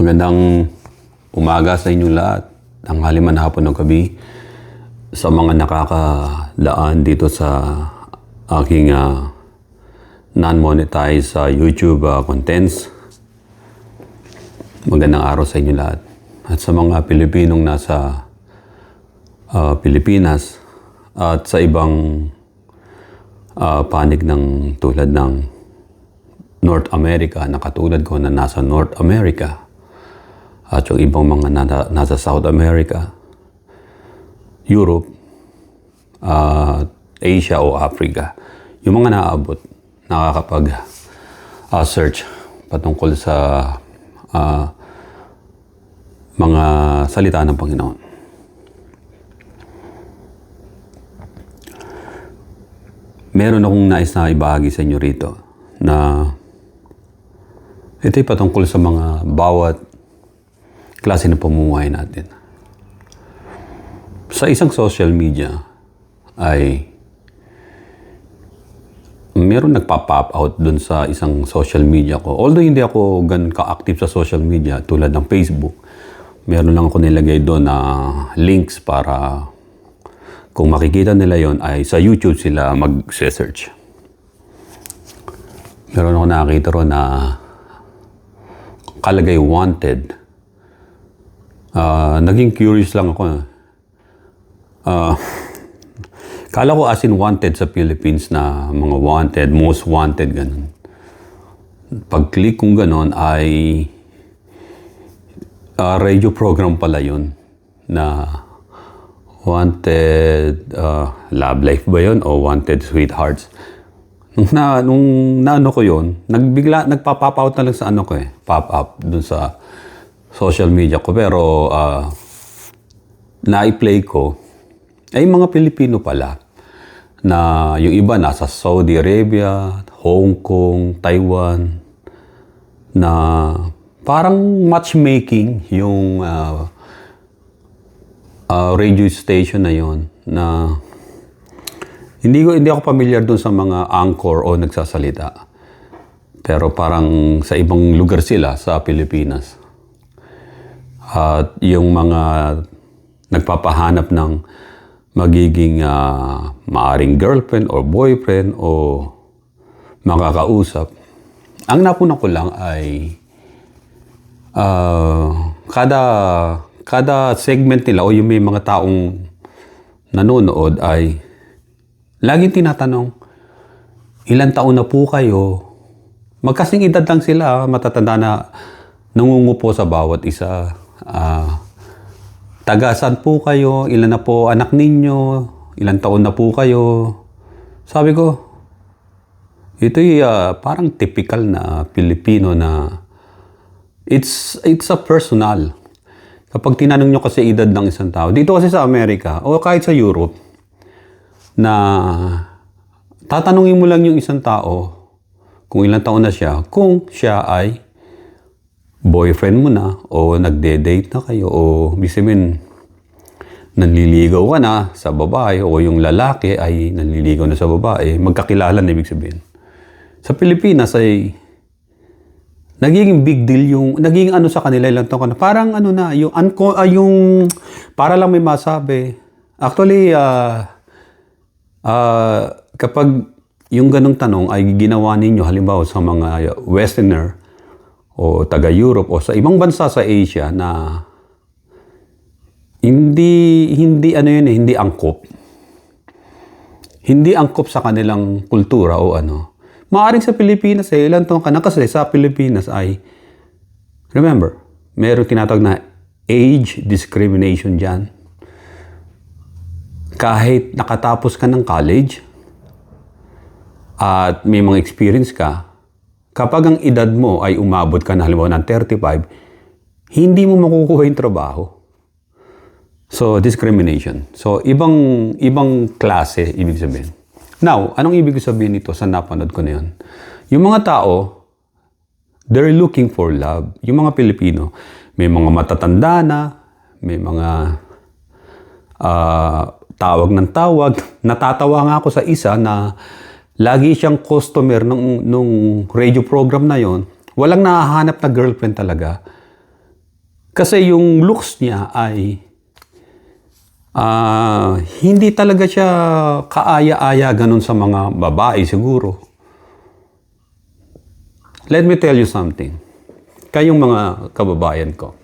Magandang umaga sa inyong lahat. Tanghali man, hapon o gabi. Sa mga nakakadaan dito sa aking non-monetized YouTube contents. Magandang araw sa inyo lahat. At sa mga Pilipinong nasa Pilipinas at sa ibang panig ng tulad ng North America, na katulad ko na nasa North America, at yung ibang mga nasa South America, Europe, Asia o Africa. Yung mga naaabot, nakakapag-search patungkol sa mga salita ng Panginoon. Meron akong nais na ibahagi sa inyo rito na ito'y patungkol sa mga bawat klase ng pamumuhay natin. Sa isang social media ay meron nagpa-pop out dun sa isang social media ko. Although hindi ako ganun ka-active sa social media tulad ng Facebook, meron lang ako nilagay doon na links para kung makikita nila yon ay sa YouTube sila mag-search. Meron ako nakakita ron na kalagay wanted. Naging curious lang ako. Kala ko as in wanted sa Philippines na mga wanted, most wanted, ganun. Pag-click kong ganun ay radio program pala yun na wanted, love life ba yun o wanted sweethearts. Nung naano ko yun, nagpa-pop out na lang sa ano ko pop up dun sa social media ko, pero na-play ko ay mga Pilipino pala na yung iba nasa Saudi Arabia, Hong Kong, Taiwan, na parang matchmaking yung radio station na yon, na hindi ako familiar dun sa mga anchor o nagsasalita, pero parang sa ibang lugar sila sa Pilipinas. At yung mga nagpapahanap ng magiging maaring girlfriend or boyfriend o makakausap, ang napuna ko lang ay kada segment nila o yung may mga taong nanonood ay laging tinatanong, ilang taon na po kayo? Magkasing edad lang sila, matatanda na nangungupo sa bawat isa. Taga-saan po kayo? Ilan na po anak ninyo? Ilan taon na po kayo? Sabi ko, ito'y parang typical na Pilipino na it's a personal. Kapag tinanong nyo kasi edad ng isang tao, dito kasi sa Amerika o kahit sa Europe, na tatanungin mo lang yung isang tao kung ilang taon na siya, kung siya ay boyfriend mo na o nagde-date na kayo o sabihin nanliligaw ka na sa babae o yung lalaki ay nanliligaw na sa babae, magkakilala na ibig sabihin. Sa Pilipinas ay nagiging big deal yung naging ano sa kanila, ilang taon ka na, parang ano na yung para lang may masabi. Actually kapag yung ganong tanong ay ginawa ninyo halimbawa sa mga Westerner o taga-Europe o sa ibang bansa sa Asia na hindi ano yun hindi angkop. Hindi angkop sa kanilang kultura o ano. Maaring sa Pilipinas ilan taon ka na kasi sa Pilipinas ay, remember, meron tinatawag na age discrimination dyan. Kahit nakatapos ka ng college at may mga experience ka, kapag ang edad mo ay umabot ka na halimbawa ng 35, hindi mo makukuha yung trabaho. So, discrimination. So, ibang klase, ibig sabihin. Now, anong ibig sabihin nito sa napanood ko na yun? Yung mga tao, they're looking for love. Yung mga Pilipino, may mga matatanda na, may mga tawag ng tawag. Natatawa nga ako sa isa na lagi siyang customer nung radio program na yon. Walang nahahanap na girlfriend talaga. Kasi yung looks niya ay hindi talaga siya kaaya-aya ganun sa mga babae siguro. Let me tell you something. Kayong mga kababayan ko.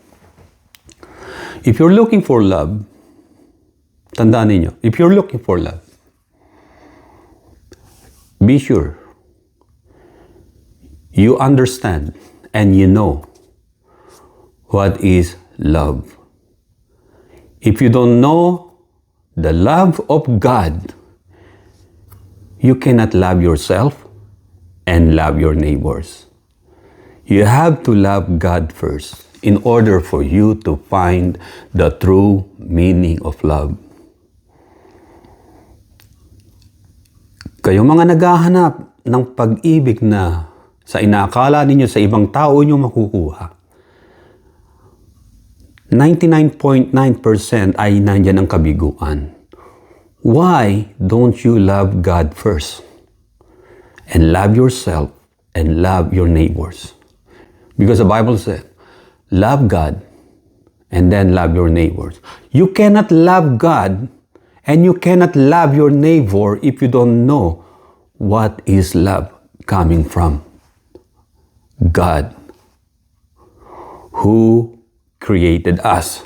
If you're looking for love, tandaan ninyo, if you're looking for love, be sure you understand and you know what is love. If you don't know the love of God, you cannot love yourself and love your neighbors. You have to love God first in order for you to find the true meaning of love. Kayo mga naghahanap ng pag-ibig na sa inaakala ninyo sa ibang tao nyo makukuha, 99.9% ay nandyan ang kabiguan. Why don't you love God first? And love yourself and love your neighbors. Because the Bible said, love God and then love your neighbors. You cannot love God and you cannot love your neighbor if you don't know what is love coming from God, who created us.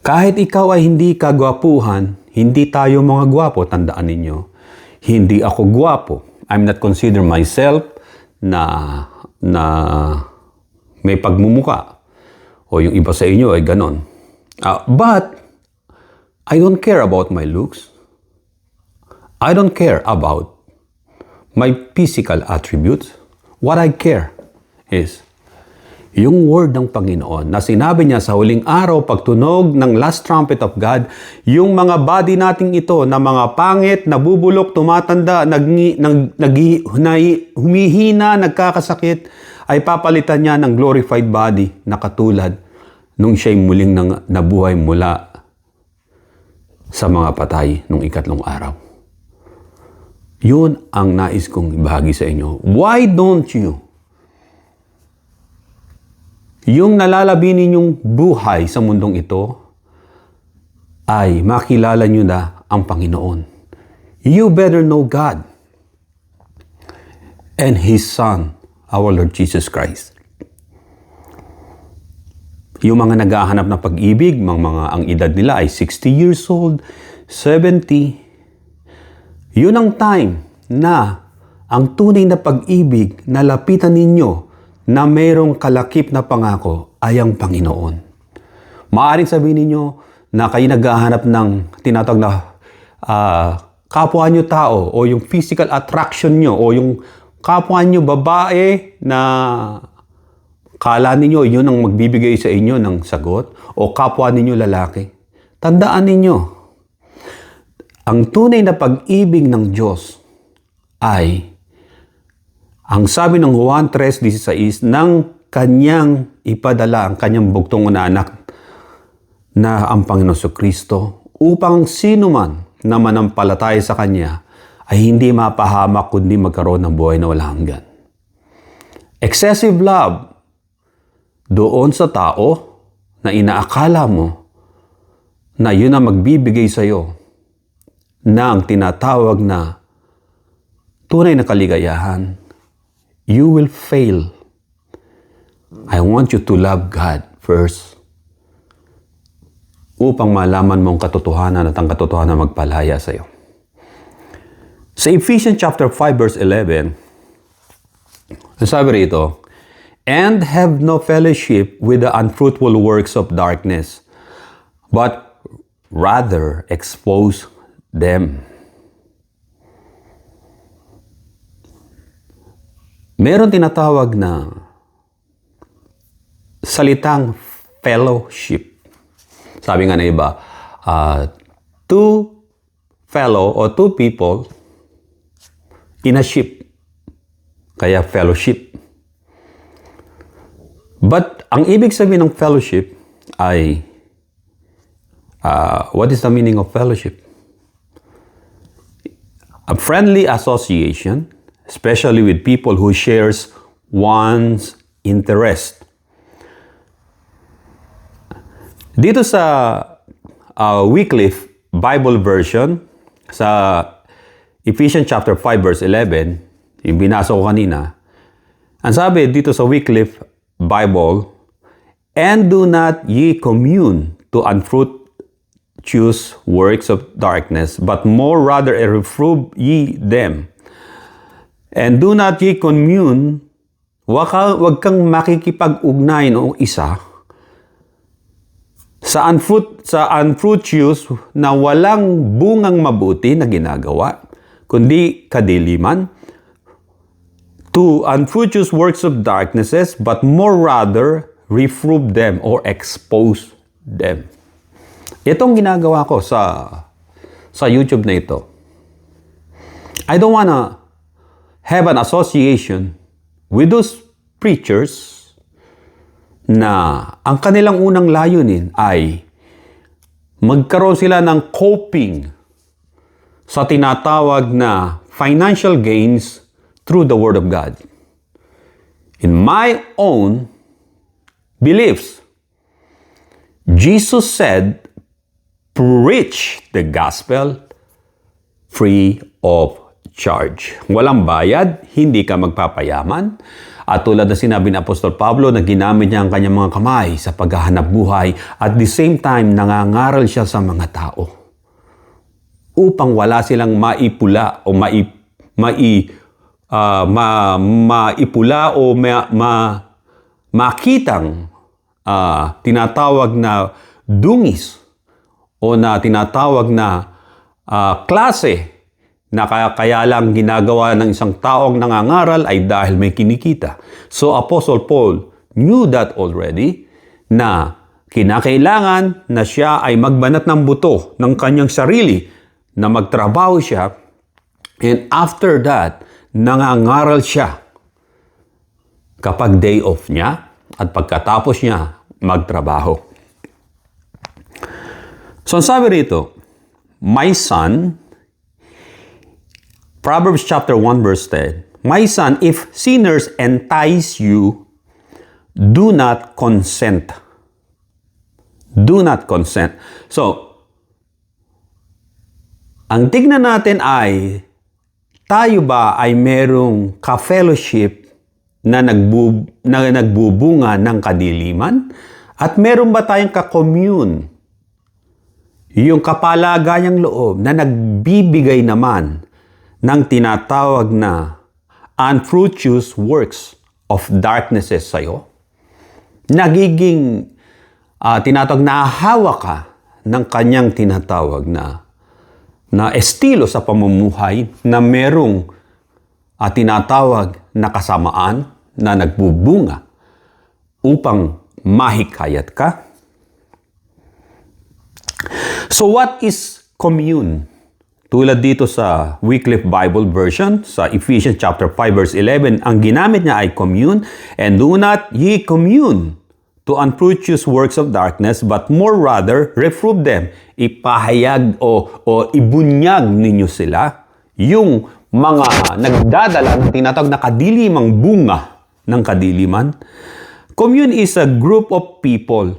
Kahit ikaw ay hindi kagwapuhan, hindi tayo mga gwapo, tandaan ninyo. Hindi ako gwapo. I'm not consider myself na may pagmumuka. O yung iba sa inyo ay ganon. But, I don't care about my looks. I don't care about my physical attributes. What I care is yung word ng Panginoon na sinabi niya sa huling araw pagtunog ng last trumpet of God, yung mga body nating ito na mga pangit, nabubulok, tumatanda, humihina, nagkakasakit, ay papalitan niya ng glorified body na katulad nung siya'y muling nabuhay mula sa mga patay nung ikatlong araw. Yun ang nais kong ibahagi sa inyo. Why don't you yung nalalabi ninyong buhay sa mundong ito ay makilala nyo na ang Panginoon. You better know God and His Son, our Lord Jesus Christ. Yung mga naghahanap ng pag-ibig, ang edad nila ay 60 years old, 70. Yun ang time na ang tunay na pag-ibig na lapitan ninyo na mayroong kalakip na pangako ay ang Panginoon. Maaaring sabihin ninyo na kayo naghahanap ng tinatawag na kapwa nyo tao o yung physical attraction nyo o yung kapwa nyo babae na kala ninyo yun ang magbibigay sa inyo ng sagot o kapwa ninyo lalaki. Tandaan ninyo, ang tunay na pag-ibig ng Diyos ay ang sabi ng Juan 3:16 nang kanyang ipadala ang kanyang bugtong na anak na ang Panginoon Kristo upang sino man na manampalataya sa Kanya ay hindi mapahamak kundi magkaroon ng buhay na walang hanggan. Excessive love doon sa tao na inaakala mo na yun ang magbibigay sa iyo ng tinatawag na tunay na kaligayahan, you will fail. I want you to love God first upang malaman mong katotohanan at ang katotohanan magpalaya sa iyo. Sa Ephesians chapter 5 verse 11, sabi rito, and have no fellowship with the unfruitful works of darkness, but rather expose them. Meron tinatawag na salitang fellowship. Sabi nga na iba, two people in a ship. Kaya fellowship. But ang ibig sabihin ng fellowship ay, what is the meaning of fellowship? A friendly association, especially with people who shares one's interest. Dito sa Wycliffe Bible Version, sa Ephesians chapter 5 verse 11, yung binasa ko kanina, ang sabi dito sa Wycliffe Bible, "And do not ye commune to unfruitful works of darkness, but more rather reprove ye them. And do not ye commune," wag kang makikipag-ugnayan o isa sa unfruitful na walang bungang mabuti na ginagawa, kundi kadiliman, to unfruitful works of darknesses, but more rather reprove them or expose them. Itong ginagawa ko sa YouTube na ito. I don't wanna have an association with those preachers na ang kanilang unang layunin ay magkaroon sila ng coping sa tinatawag na financial gains through the Word of God. In my own beliefs, Jesus said, preach the gospel free of charge. Walang bayad, hindi ka magpapayaman. At tulad na sinabi ni Apostol Pablo na ginamit niya ang kanyang mga kamay sa paghahanap buhay, at the same time nangangaral siya sa mga tao upang wala silang maipula o maipula o makitang tinatawag na dungis o na tinatawag na klase na kaya lang ginagawa ng isang taong nangangaral ay dahil may kinikita. So Apostle Paul knew that already, na kinakailangan na siya ay magbanat ng buto ng kanyang sarili, na magtrabaho siya, and after that, nangangaral siya kapag day off niya at pagkatapos niya magtrabaho. So ang sabi rito, "My son," Proverbs chapter 1 verse 10, "My son, if sinners entice you, do not consent." Do not consent. So, ang tignan natin ay, tayo ba ay merong ka-fellowship na nagbubunga ng kadiliman? At meron ba tayong ka-commune? Yung kapalagayang loob na nagbibigay naman ng tinatawag na unfruitful works of darknesses sa'yo? Nagiging tinatawag na hawa ka ng kanyang tinatawag na estilo sa pamumuhay na merong tinatawag na kasamaan na nagbubunga upang mahikayat ka? So what is commune? Tulad dito sa Wycliffe Bible Version, sa Ephesians chapter 5 verse 11, ang ginamit niya ay commune, "And do not ye commune to unfruitful works of darkness, but more rather reprove them." Ipahayag o ibunyag ninyo sila, yung mga nagdadala ng tinatawag na kadilimang bunga ng kadiliman. Commune is a group of people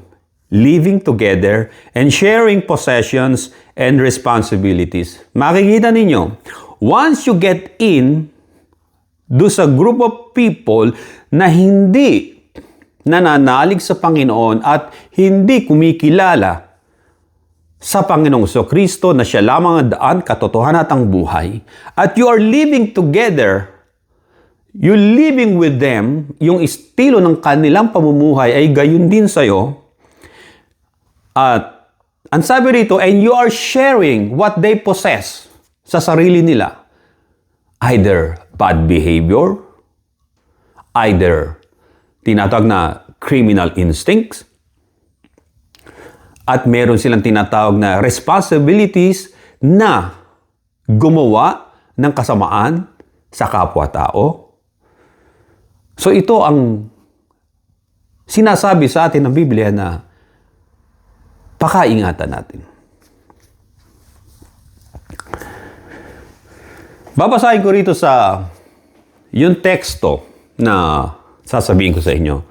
living together and sharing possessions and responsibilities. Makikita ninyo, once you get in do sa group of people na hindi nananalig sa Panginoon at hindi kumikilala sa Panginoong Kristo na siya lamang ang daan, katotohanan at ang buhay, at you are living together, you living with them, yung estilo ng kanilang pamumuhay ay gayon din sa'yo. At ang sabi rito, and you are sharing what they possess sa sarili nila. Either bad behavior, either tinatawag na criminal instincts, at meron silang tinatawag na responsibilities na gumawa ng kasamaan sa kapwa-tao. So ito ang sinasabi sa atin ng Biblia na pakaingatan natin. Babasahin ko rito sa yung teksto na sasabihin ko sa inyo.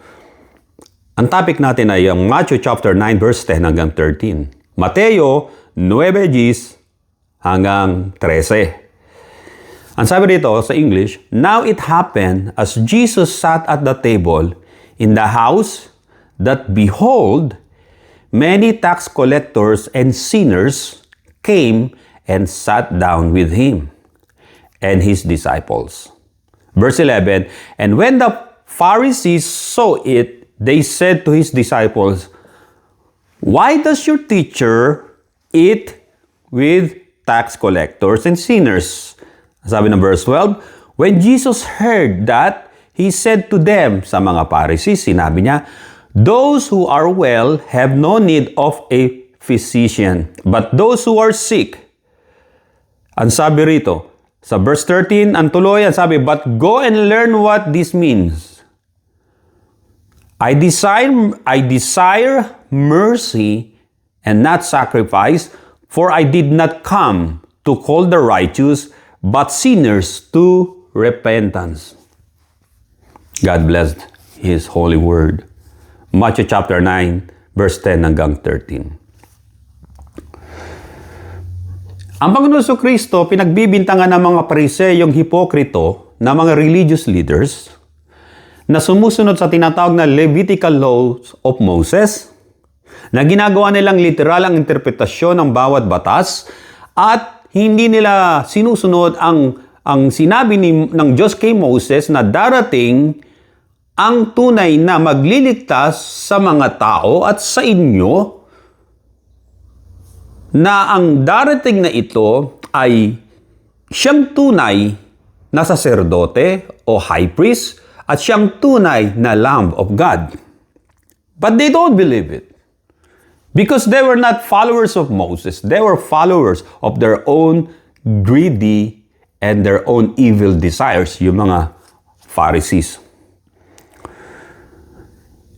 Ang topic natin ay ang Matthew chapter 9 verse 10 hanggang 13. Mateo 9:10 hanggang 13. Ang sabi dito sa English, "Now it happened as Jesus sat at the table in the house that behold, many tax collectors and sinners came and sat down with him and his disciples." Verse 11, "And when the Pharisees saw it, they said to his disciples, 'Why does your teacher eat with tax collectors and sinners?'" Sabi ng verse 12, "When Jesus heard that, he said to them," sa mga Pharisees, sinabi niya, "Those who are well have no need of a physician, but those who are sick." Ang sabi rito, sa verse 13, ang tuloy, ang sabi, "But go and learn what this means. I desire mercy and not sacrifice, for I did not come to call the righteous, but sinners to repentance." God bless His holy word. Matthew chapter 9, verse 10 hanggang 13. Ang Panginoon Kristo pinagbibintangan ng mga Pariseyong hipokrito na mga religious leaders na sumusunod sa tinatawag na Levitical laws of Moses, na ginagawa nilang literal ang interpretasyon ng bawat batas at hindi nila sinusunod ang sinabi ng Diyos kay Moses na darating ang tunay na magliligtas sa mga tao at sa inyo, na ang darating na ito ay siyang tunay na saserdote o high priest at siyang tunay na Lamb of God. But they don't believe it. Because they were not followers of Moses. They were followers of their own greedy and their own evil desires, yung mga Pharisees.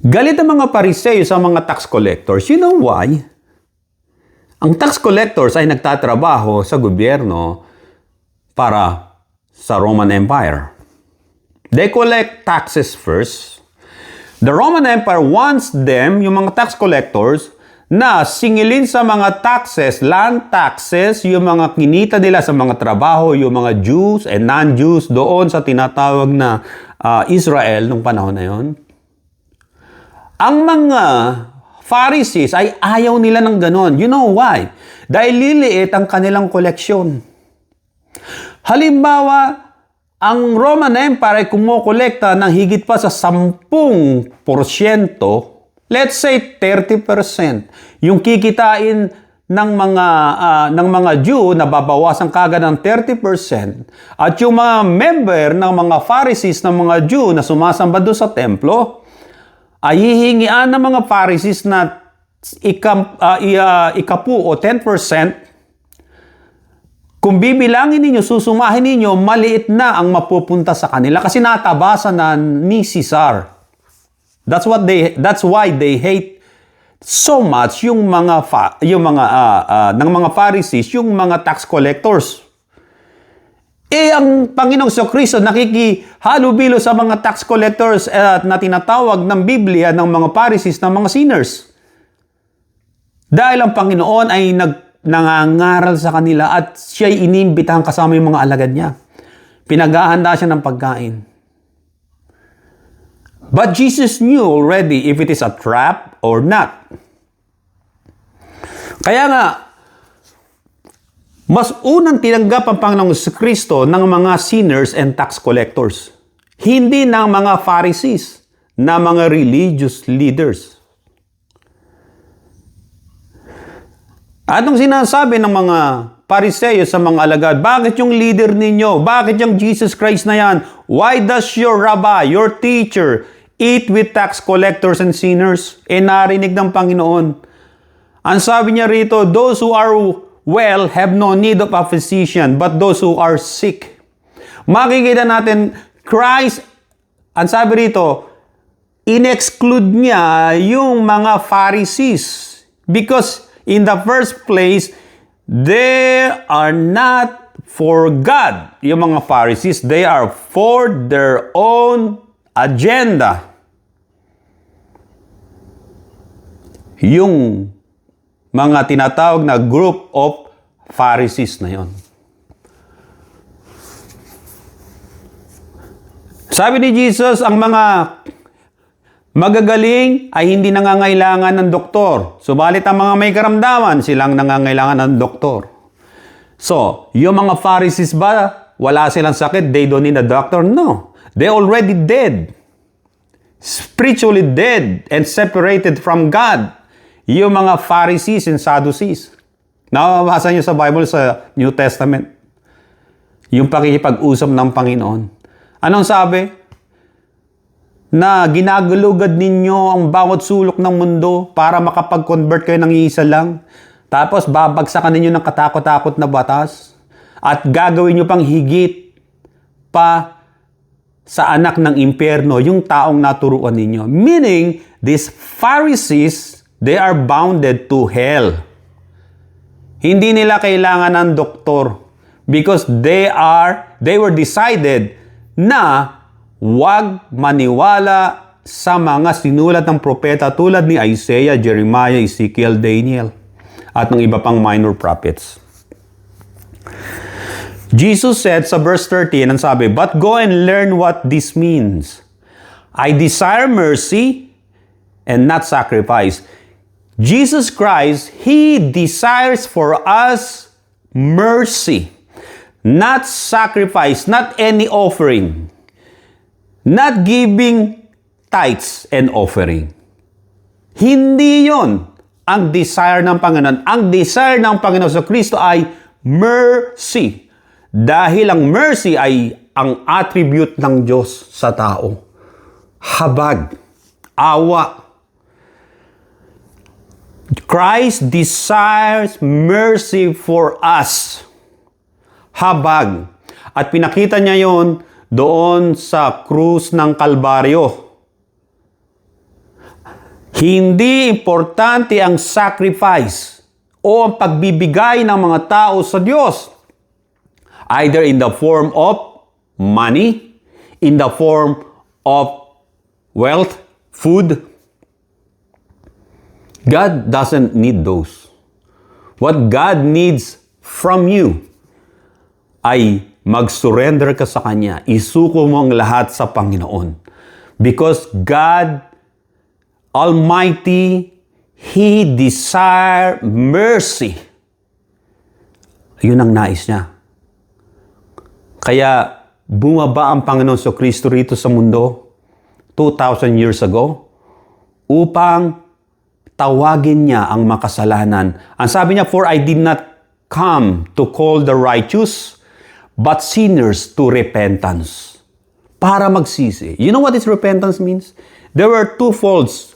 Galit ang mga Pariseyo sa mga tax collectors. You know why? Ang tax collectors ay nagtatrabaho sa gobyerno para sa Roman Empire. They collect taxes first. The Roman Empire wants them, yung mga tax collectors, na singilin sa mga taxes, land taxes, yung mga kinita nila sa mga trabaho, yung mga Jews and non-Jews doon sa tinatawag na Israel nung panahon na yon. Ang mga Pharisees ay ayaw nila ng ganon. You know why? Dahil liliit ang kanilang koleksyon. Halimbawa, ang Roman Empire ay kumukolekta ng higit pa sa 10%, let's say 30%. Yung kikitain ng mga Jew na babawasan kagad ng 30%, at yung mga member ng mga Pharisees ng mga Jew na sumasamba doon sa templo, ay hihingian ng mga Pharisees na ikapu o 10%. Kung bibilangin ninyo, susumahin ninyo, maliit na ang mapupunta sa kanila kasi natabasan na ni Caesar. That's why they hate so much yung mga Pharisees, yung mga tax collectors. Ang Panginoong Kristo nakikihalubilo sa mga tax collectors na tinatawag ng Biblia ng mga Pharisees, ng mga sinners. Dahil ang Panginoon ay nangangaral sa kanila at siya'y inimbitahan kasama yung mga alagad niya. Pinaghahanda siya ng pagkain. But Jesus knew already if it is a trap or not. Kaya nga, mas unang tinanggap ang Panginoong Kristo ng mga sinners and tax collectors. Hindi ng mga Pharisees, na mga religious leaders. Anong sinasabi ng mga Pariseyo sa mga alagad? Bakit yung leader ninyo? Bakit yung Jesus Christ na yan? Why does your rabbi, your teacher, eat with tax collectors and sinners? Narinig ng Panginoon. Ang sabi niya rito, those who are well have no need of a physician, but those who are sick. Makikita natin, Christ, ang sabi rito, in-exclude niya yung mga Pharisees. Because in the first place, they are not for God. Yung mga Pharisees, they are for their own agenda yung mga tinatawag na group of Pharisees na yon. Sabi ni Jesus, ang mga magagaling ay hindi nangangailangan ng doktor. Subalit ang mga may karamdaman, silang nangangailangan ng doktor. So, yung mga Pharisees ba, wala silang sakit, they don't need a doctor? No. They already dead. Spiritually dead and separated from God. Yung mga Pharisees and Sadducees. Nababasa niyo sa Bible sa New Testament. Yung pakikipag-usap ng Panginoon. Anong sabi? Na ginagulugad ninyo ang bawat sulok ng mundo para makapag-convert kayo ng isa lang. Tapos babagsakan ninyo ng katakot-takot na batas. At gagawin nyo pang higit pa sa anak ng impyerno, yung taong naturuan ninyo. Meaning, these Pharisees, they are bounded to hell. Hindi nila kailangan ng doktor because they were decided na huwag maniwala sa mga sinulat ng propeta tulad ni Isaiah, Jeremiah, Ezekiel, Daniel, at ng iba pang minor prophets. Jesus said sa verse 13, ang sabi, "But go and learn what this means. I desire mercy and not sacrifice." Jesus Christ, He desires for us mercy, not sacrifice, not any offering, not giving tithes and offering. Hindi yon ang desire ng Panginoon. Ang desire ng Panginoon sa Kristo ay mercy. Dahil ang mercy ay ang attribute ng Diyos sa tao. Habag, awa. Christ desires mercy for us. Habag. At pinakita niya yon doon sa krus ng Kalbaryo. Hindi importante ang sacrifice o ang pagbibigay ng mga tao sa Diyos. Either in the form of money, in the form of wealth, food. God doesn't need those. What God needs from you ay mag-surrender ka sa Kanya. Isuko mo ang lahat sa Panginoon. Because God Almighty, He desire mercy. Yun ang nais niya. Kaya bumaba ang Panginoon sa Kristo rito sa mundo 2,000 years ago upang tawagin niya ang makasalanan. Ang sabi niya, "For I did not come to call the righteous, but sinners to repentance." Para magsisi. You know what this repentance means? There were two folds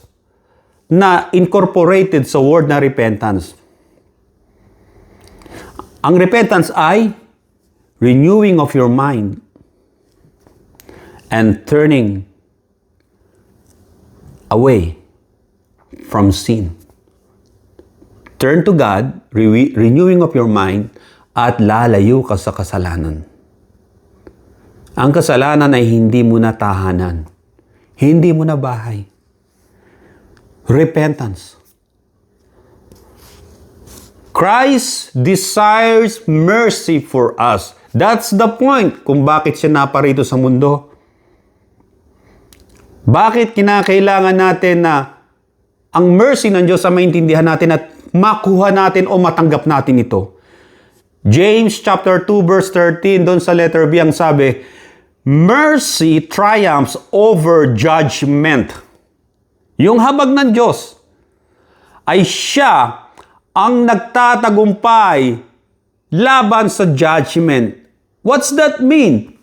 na incorporated sa word na repentance. Ang repentance ay renewing of your mind and turning away from sin. Turn to God, renewing of your mind, at lalayo ka sa kasalanan. Ang kasalanan ay hindi mo na tahanan. Hindi mo na bahay. Repentance. Christ desires mercy for us. That's the point kung bakit siya naparito sa mundo. Bakit kinakailangan natin na ang mercy ng Diyos sa maintindihan natin at makuha natin o matanggap natin ito? James chapter 2 verse 13, doon sa letter B ang sabi, mercy triumphs over judgment. Yung habag ng Diyos ay siya ang nagtatagumpay laban sa judgment. What's that mean?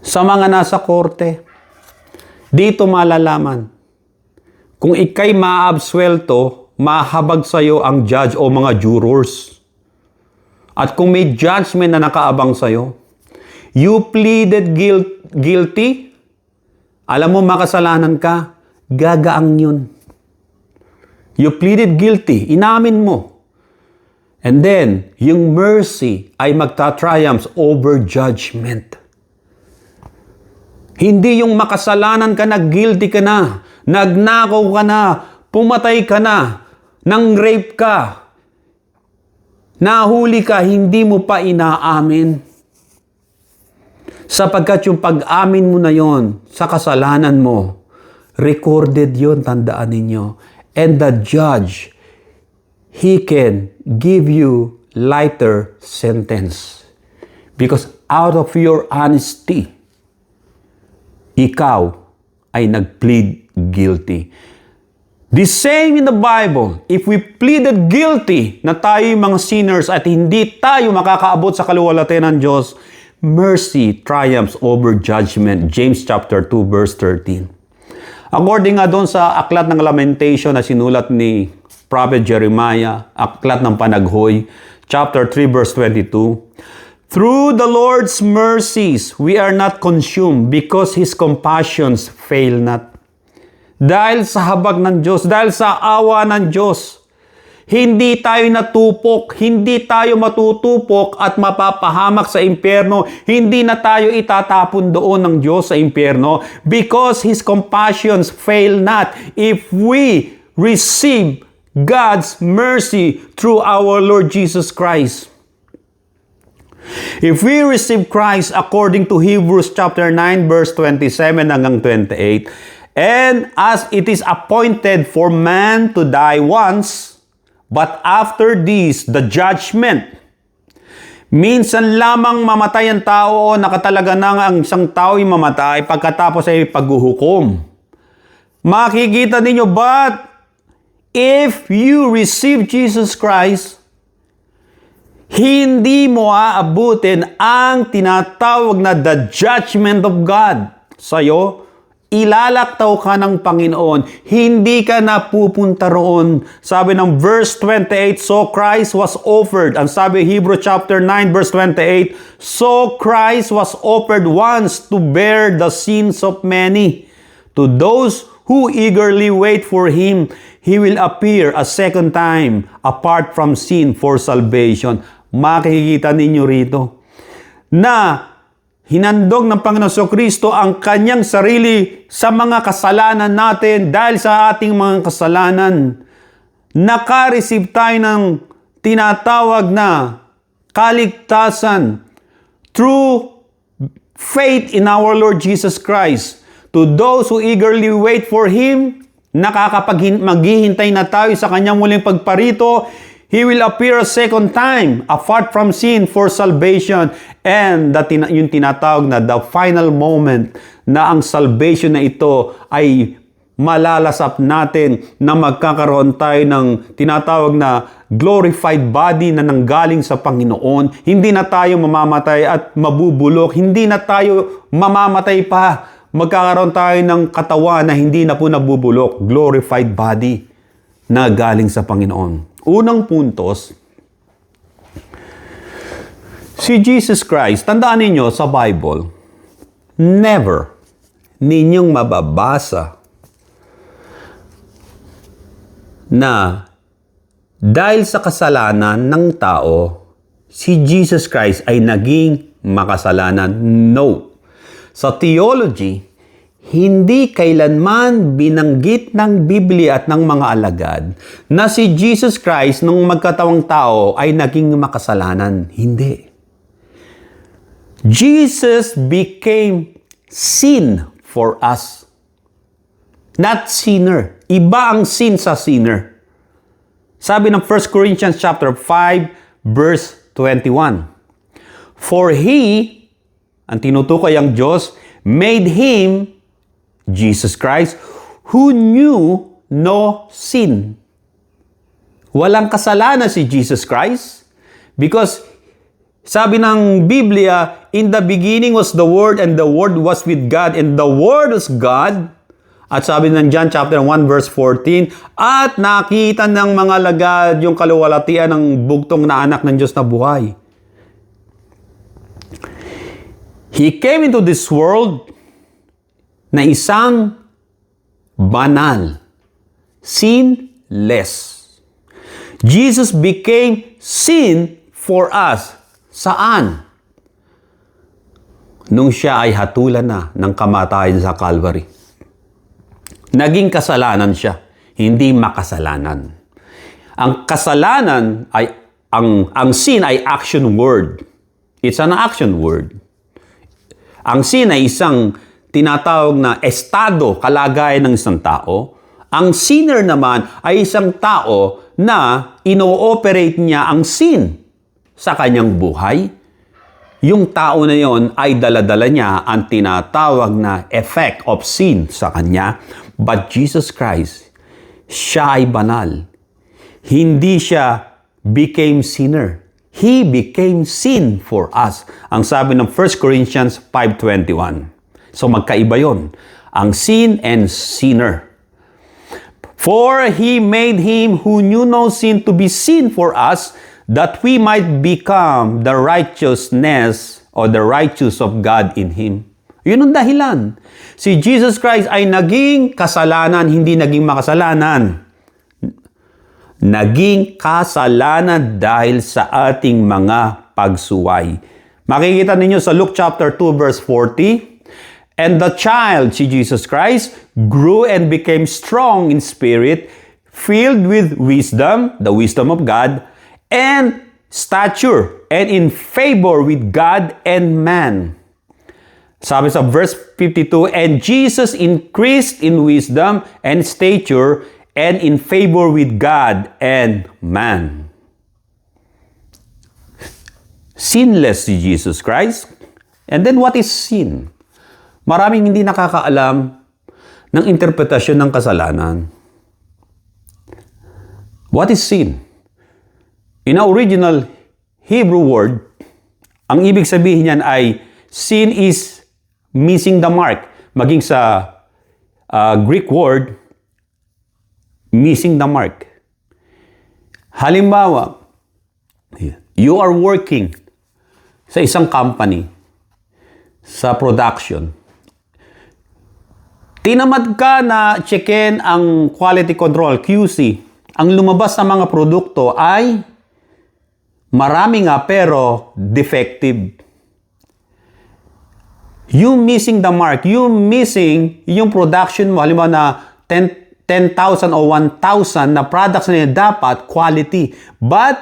Sa mga nasa korte, dito malalaman. Kung ikay maabswelto, mahabag sa'yo ang judge o mga jurors. At kung may judgment na nakaabang sa'yo, you pleaded guilty, alam mo makasalanan ka, gagaang yun. You pleaded guilty, inamin mo. And then, yung mercy ay magta-triumphs over judgment. Hindi yung makasalanan ka na, guilty ka na, nagnakaw ka na, pumatay ka na, nang-rape ka, nahuli ka, hindi mo pa inaamin. Sapagkat yung pag-amin mo na yon sa kasalanan mo, recorded yon, tandaan ninyo. And the judge, he can give you lighter sentence. Because out of your honesty, ikaw ay nag-plead guilty. The same in the Bible. If we pleaded guilty na tayo mga sinners at hindi tayo makakaabot sa kaluwalhatian ng Diyos, mercy triumphs over judgment. James chapter 2 verse 13. According nga doon sa aklat ng Lamentation na sinulat ni Prophet Jeremiah, aklat ng Panaghoy, chapter 3 verse 22, through the Lord's mercies, we are not consumed because His compassions fail not. Dahil sa habag ng Diyos, dahil sa awa ng Diyos, hindi tayo natupok, hindi tayo matutupok at mapapahamak sa impyerno, hindi na tayo itatapon doon ng Diyos sa impyerno because His compassions fail not if we receive God's mercy through our Lord Jesus Christ. If we receive Christ according to Hebrews chapter 9 verse 27 hanggang 28, and as it is appointed for man to die once, but after this, the judgment. Minsan lamang mamatay ang tao o nakatalaga na ang isang tao ay mamatay pagkatapos ay paghuhukom. Makikita ninyo, but if you receive Jesus Christ, hindi mo aabutin ang tinatawag na the judgment of God sa'yo. Ilalaktaw ka ng Panginoon. Hindi ka na pupunta roon. Sabi ng verse 28, so Christ was offered. Ang sabi Hebrew chapter 9 verse 28, so Christ was offered once to bear the sins of many. To those who eagerly wait for Him, He will appear a second time apart from sin for salvation. Makikita ninyo rito na hinandog ng Panginoon Kristo ang kanyang sarili sa mga kasalanan natin dahil sa ating mga kasalanan. Naka-receive tayo ng tinatawag na kaligtasan through faith in our Lord Jesus Christ. To those who eagerly wait for Him, maghihintay na tayo sa kanyang muling pagparito. He will appear a second time apart from sin for salvation. And yung tinatawag na the final moment na ang salvation na ito ay malalasap natin na magkakaroon tayo ng tinatawag na glorified body na nanggaling sa Panginoon. Hindi na tayo mamamatay at mabubulok. Hindi na tayo mamamatay pa. Magkakaroon tayo ng katawan na hindi na po nabubulok. Glorified body na galing sa Panginoon. Unang puntos, si Jesus Christ, tandaan ninyo sa Bible, never ninyong mababasa na dahil sa kasalanan ng tao, si Jesus Christ ay naging makasalanan. No. Sa theology, hindi kailanman binanggit ng Biblia at ng mga alagad na si Jesus Christ nung magkatawang tao ay naging makasalanan. Hindi. Jesus became sin for us. Not sinner. Iba ang sin sa sinner. Sabi ng 1 Corinthians chapter 5 verse 21. For He, ang tinutukoy ang Diyos, made Him, Jesus Christ, who knew no sin. Walang kasalanan si Jesus Christ because sabi ng Biblia, in the beginning was the Word and the Word was with God and the Word was God. At sabi ng John chapter 1 verse 14, at nakita ng mga lagad yung kaluwalhatian ng bugtong na anak ng Diyos na buhay. He came into this world na isang banal, sinless. Jesus became sin for us. Saan? nung siya ay hatulan na ng kamatayan sa Calvary. Naging kasalanan siya, hindi makasalanan. Ang kasalanan ay, ang sin ay action word. It's an action word. Ang sin ay isang tinatawag na estado, kalagayan ng isang tao. Ang sinner naman ay isang tao na ino-operate niya ang sin sa kanyang buhay. Yung tao na yon ay daladala niya ang tinatawag na effect of sin sa kanya. But Jesus Christ, siya ay banal. Hindi siya became sinner. He became sin for us. Ang sabi ng 1 Corinthians 5:21. So magkaiba yon. Ang sin and sinner. For He made Him who knew no sin to be sin for us, that we might become the righteousness or the righteous of God in Him. Yun ang dahilan. Si Jesus Christ ay naging kasalanan, hindi naging makasalanan. Naging kasalanan dahil sa ating mga pagsuway. Makikita ninyo sa Luke chapter 2 verse 40, and the child, si Jesus Christ, grew and became strong in spirit, filled with wisdom, the wisdom of God, and stature, and in favor with God and man. Sabi sa verse 52, and Jesus increased in wisdom and stature and in favor with God and man. Sinless si Jesus Christ. And then what is sin? Maraming hindi nakakaalam ng interpretasyon ng kasalanan. What is sin? In our original Hebrew word, ang ibig sabihin niyan ay sin is missing the mark. Maging sa Greek word, missing the mark. Halimbawa, you are working sa isang company, sa production. Tinamad ka na checkin ang quality control, QC. Ang lumabas na mga produkto ay marami nga pero defective. You missing the mark, you missing yung production mo, halimbawa na 10,000 o 1,000 na products na dapat quality. But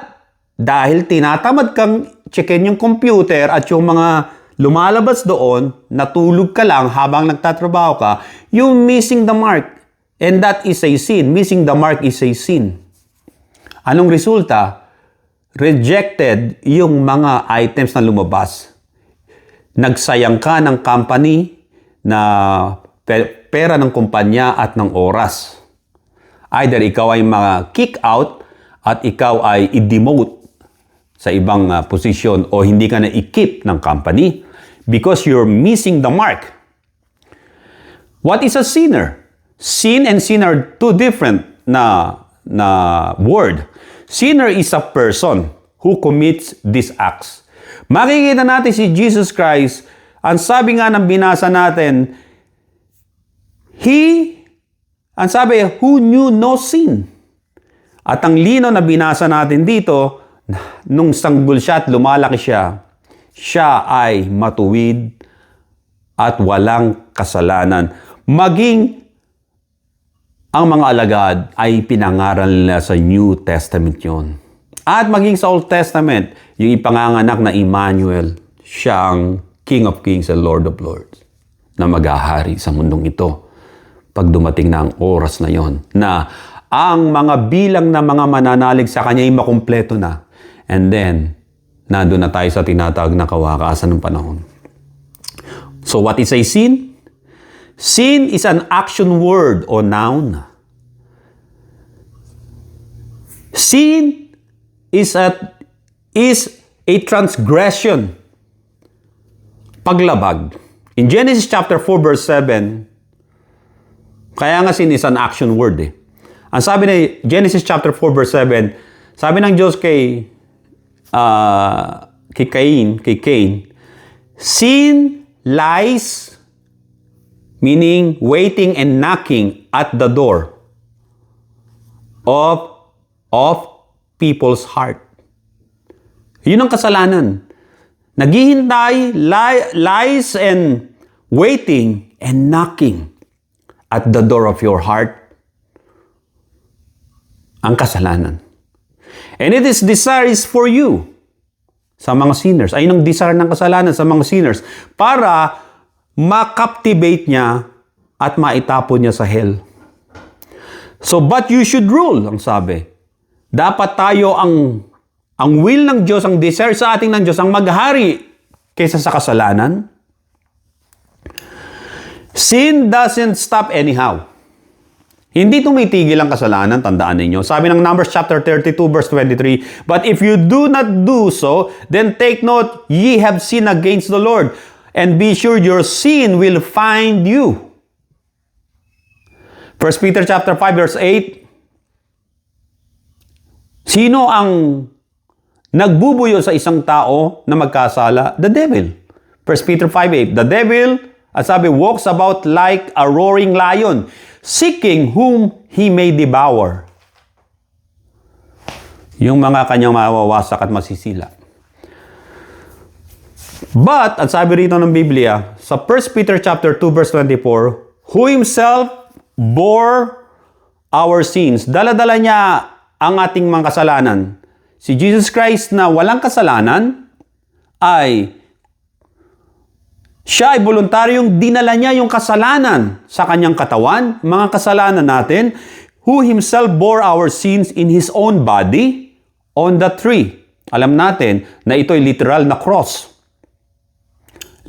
dahil tinatamad kang checkin yung computer at yung mga lumalabas doon, natulog ka lang habang nagtatrabaho ka, you missing the mark. And that is a sin. Missing the mark is a sin. Anong resulta? Rejected yung mga items na lumabas. Nagsayang ka ng company na pera ng kumpanya at ng oras. Either ikaw ay ma-kick out at ikaw ay i-demote sa ibang posisyon o hindi ka na i-keep ng company because you're missing the mark. What is a sinner? Sin and sin are two different na word. Sinner is a person who commits these acts. Makikita natin si Jesus Christ, ang sabi nga ng binasa natin, ang sabi, who knew no sin. At ang lino na binasa natin dito, nung sanggol siya at lumalaki siya, siya ay matuwid at walang kasalanan. Maging ang mga alagad ay pinangaral nila sa New Testament yon. At maging sa Old Testament, yung ipanganganak na Emmanuel, siya ang King of Kings and Lord of Lords na maghahari sa mundong ito pag dumating na ang oras na yon, na ang mga bilang na mga mananalig sa kanya ay makumpleto na. And then, nandun na tayo sa tinatawag na kawakasan ng panahon. So what is a sin? Sin is an action word o noun. Sin is a transgression. Paglabag. In Genesis chapter 4 verse 7, kaya nga sin is an action word eh. Ang sabi ni Genesis chapter 4 verse 7, sabi ng Diyos kay Cain, sin lies, meaning waiting and knocking at the door of people's heart. Yun ang kasalanan. Naghihintay, lies and waiting and knocking at the door of your heart. Ang kasalanan. And it is desires for you sa mga sinners. Ayun ang desire ng kasalanan sa mga sinners para ma-captivate niya at maitapon niya sa hell. So, but you should rule, ang sabi. Dapat tayo ang will ng Diyos, ang desire sa ating ng Diyos, ang maghari kaysa sa kasalanan. Sin doesn't stop anyhow. Hindi tumitigil ang kasalanan, tandaan ninyo. Sabi ng Numbers chapter 32 verse 23, but if you do not do so, then take note, ye have sinned against the Lord, and be sure your sin will find you. 1 Peter chapter 5 verse 8, sino ang nagbubuyo sa isang tao na magkasala? The devil. 1 Peter 5:8, the devil, as sabi, walks about like a roaring lion, seeking whom he may devour. Yung mga kanyang mawawasak at masisila. But, at sabi rito ng Biblia, sa 1 Peter chapter 2 verse 24, who himself bore our sins. Dala-dala niya ang ating mga kasalanan. Si Jesus Christ na walang kasalanan siya ay voluntaryong dinala niya yung kasalanan sa kanyang katawan, mga kasalanan natin, who himself bore our sins in his own body on the tree. Alam natin na ito'y literal na cross.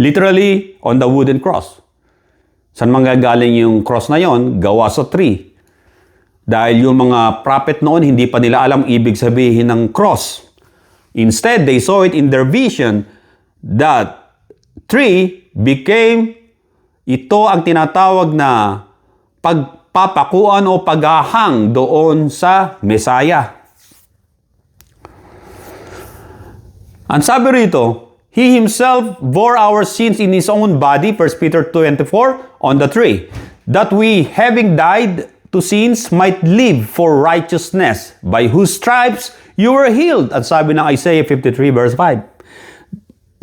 Literally on the wooden cross. Saan manggagaling yung cross na yon? Gawa sa tree. Dahil yung mga prophet noon, hindi pa nila alam ibig sabihin ng cross. Instead, they saw it in their vision that tree became, ito ang tinatawag na pagpapakuan o paghahang doon sa Messiah. Ang sabi rito, he himself bore our sins in his own body, 1 Peter 2:24, on the tree, that we, having died to sins, might live for righteousness, by whose stripes you were healed. At sabi ng Isaiah 53 verse 5.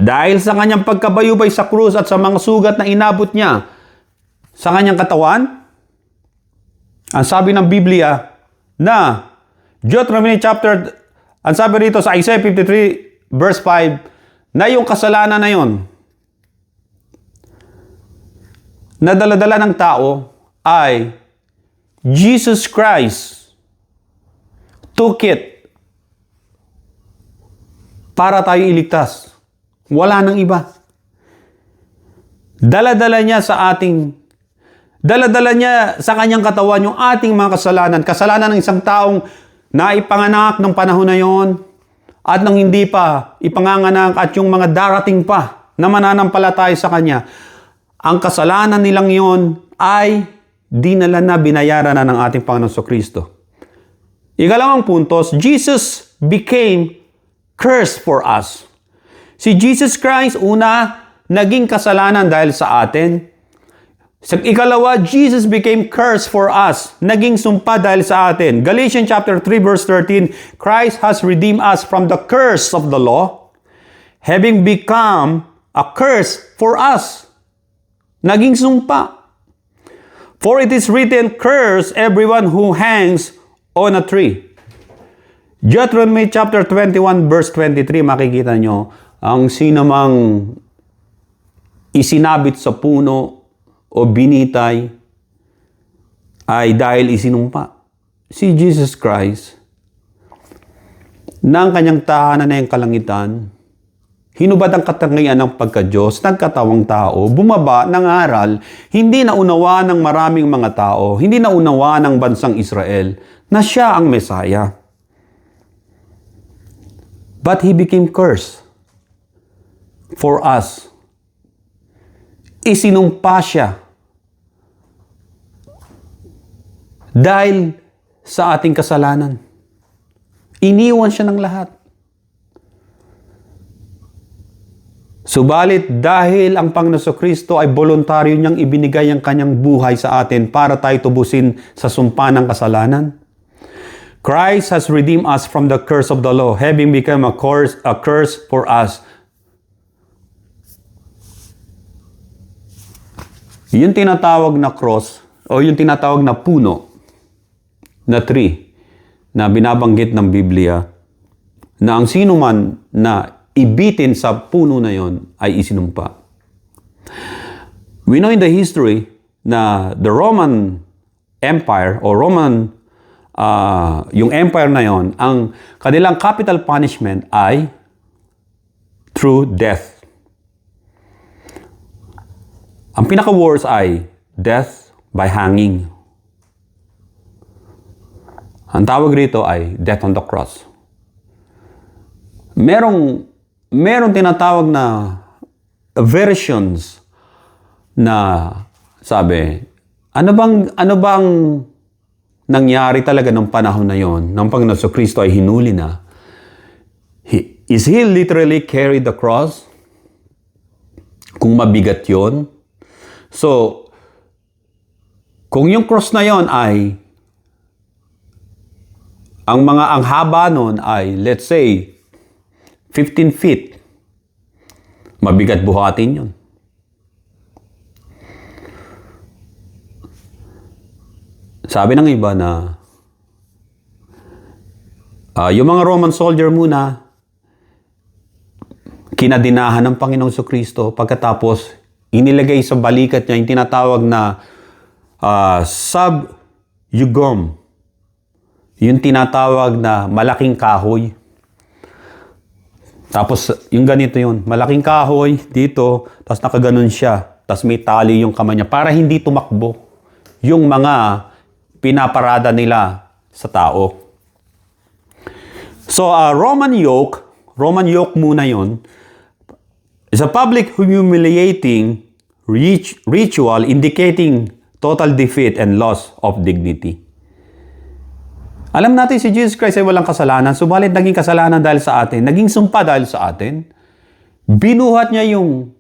Dahil sa kanyang pagkabayubay sa krus at sa mga sugat na inabot niya sa kanyang katawan, ang sabi ng Biblia na Deuteronomy chapter, ang sabi rito sa Isaiah 53 verse 5, na yung kasalanan na yon na dala-dala ng tao ay Jesus Christ took it para tayo iligtas. Wala nang iba. Dala-dala niya sa kanyang katawan yung ating mga kasalanan. Kasalanan ng isang taong naipanganak ng panahon na yon at nang hindi pa ipanganganak at yung mga darating pa na mananampalataya sa kanya. Ang kasalanan nilang yon ay dinala na, binayaran na ng ating Panginoon Kristo. Ikalawang puntos, Jesus became curse for us. Si Jesus Christ, una, naging kasalanan dahil sa atin. Sa ikalawa, Jesus became curse for us. Naging sumpa dahil sa atin. Galatians chapter 3 verse 13, Christ has redeemed us from the curse of the law, having become a curse for us. Naging sumpa. For it is written, curse everyone who hangs on a tree. Deuteronomy chapter 21 verse 23, makikita nyo, ang sinamang isinabit sa puno o binitay ay dahil isinumpa. Si Jesus Christ, ng kanyang tahanan na yung kalangitan, hinubad ang katangian ng pagka-Diyos, nagkatawang tao, bumaba, nangaral, hindi naunawa ng maraming mga tao, hindi naunawa ng bansang Israel, na siya ang Messiah. But He became curse for us. Isinumpa siya dahil sa ating kasalanan. Iniwan siya ng lahat. Subalit dahil ang Panginoon Kristo ay voluntaryo niyang ibinigay ang kanyang buhay sa atin para tayo tubusin sa sumpa ng kasalanan, Christ has redeemed us from the curse of the law, having become a curse for us. Yung tinatawag na cross o yung tinatawag na puno, na tree, na binabanggit ng Biblia, na ang sino man na ibitin sa puno na yon ay isinumpa. We know in the history na the Roman Empire o yung empire na yon, ang kanilang capital punishment ay through death. Ang pinaka-worst ay death by hanging. Ang tawag rito ay death on the cross. Merong tinatawag na versions na sabi, ano bang nangyari talaga ng panahon na yon, nang Panginoon Kristo ay hinuli na? Is He literally carried the cross? Kung mabigat yon. So, kung yung cross na yon ay, ang haba nun ay, let's say, 15 feet, mabigat buhatin yun. Sabi ng iba na, yung mga Roman soldier muna, kinadinahan ng Panginoong Kristo, pagkatapos, inilagay sa balikat niya yung tinatawag na sub-yugom. Yung tinatawag na malaking kahoy. Tapos, yung ganito yun. Malaking kahoy dito, tapos nakaganon siya. Tapos may tali yung kamay niya para hindi tumakbo yung mga pinaparada nila sa tao. So, Roman yoke muna yun, is a public humiliating ritual indicating total defeat and loss of dignity. Alam natin si Jesus Christ ay walang kasalanan, subalit naging kasalanan dahil sa atin, naging sumpa dahil sa atin. Binuhat niya yung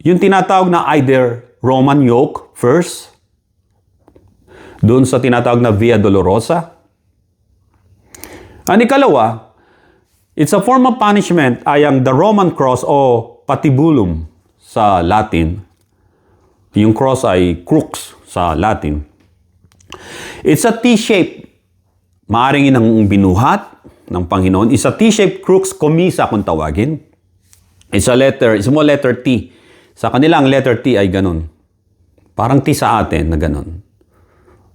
tinatawag na either Roman yoke first, doon sa tinatawag na Via Dolorosa. Ang ikalawa, it's a form of punishment ay ang the Roman cross o patibulum sa Latin. Yung cross ay crux sa Latin. It's a T-shape. Maaring inang binuhat ng Panginoon. It's a T-shaped crux commissa kung tawagin. It's a small letter T. Sa kanila ang letter T ay ganun. Parang T sa atin na ganun.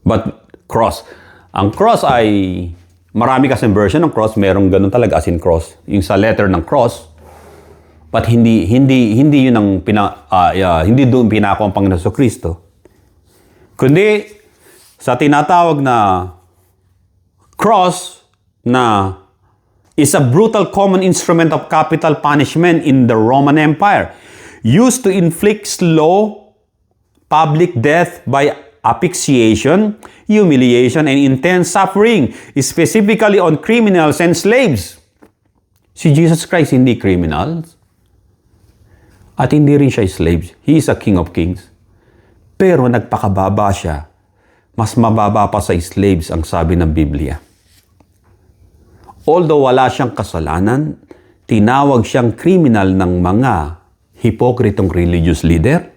But cross. Ang cross ay marami kasing version ng cross, merong ganun talaga as in cross. Yung sa letter ng cross, but hindi yun ang hindi doon pinako ang Panginoon Kristo. Kundi sa tinatawag na cross na is a brutal common instrument of capital punishment in the Roman Empire, used to inflict slow public death by asphyxiation, humiliation, and intense suffering, specifically on criminals and slaves. Si Jesus Christ hindi criminal. At hindi rin siya slaves. He is a King of Kings. Pero nagpakababa siya. Mas mababa pa sa slaves ang sabi ng Biblia. Although wala siyang kasalanan, tinawag siyang criminal ng mga hipokritong religious leader.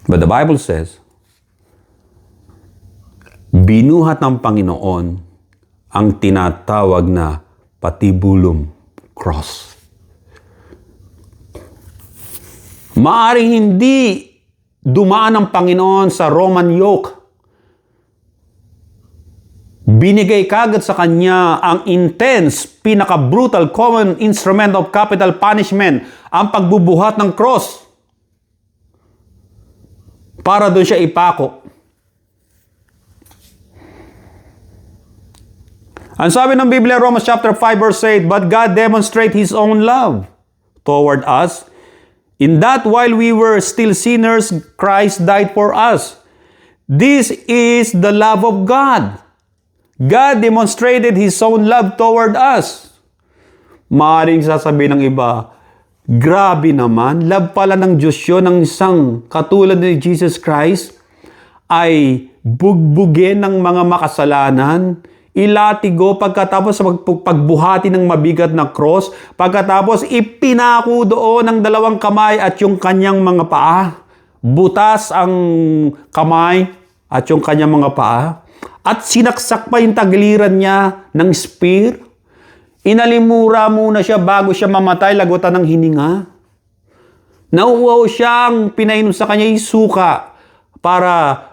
But the Bible says, binuhat ng Panginoon ang tinatawag na patibulum cross. Maaring hindi dumaan ang Panginoon sa Roman yoke. Binigay kagad sa kanya ang intense, pinaka-brutal common instrument of capital punishment, ang pagbubuhat ng cross. Para doon siya ipako. Ang sabi ng Biblia, Romans chapter 5 verse 8, but God demonstrate His own love toward us, in that while we were still sinners, Christ died for us. This is the love of God. God demonstrated His own love toward us. Maaaring sasabihin ng iba, grabe naman, love pala ng Diyos yun, ng isang katulad ni Jesus Christ ay bugbugin ng mga makasalanan, ilatigo, pagkatapos pagbuhati ng mabigat na cross, pagkatapos ipinako doon ng dalawang kamay at yung kanyang mga paa. Butas ang kamay at yung kanyang mga paa. At sinaksak pa yung tagiliran niya ng spear. Inalimura muna siya bago siya mamatay, lagutan ng hininga. Nauuaw siyang pinainom sa kanya yung suka para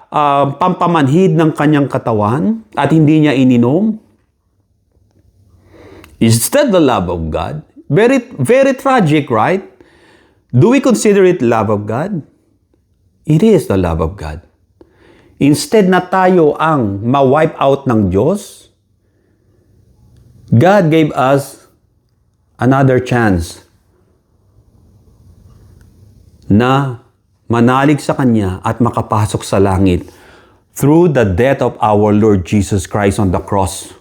pampamanhid ng kanyang katawan at hindi niya ininom. Is that the love of God? Very, very tragic, right? Do we consider it love of God? It is the love of God. Instead na tayo ang ma-wipe out ng Diyos, God gave us another chance na manalig sa Kanya at makapasok sa langit through the death of our Lord Jesus Christ on the cross.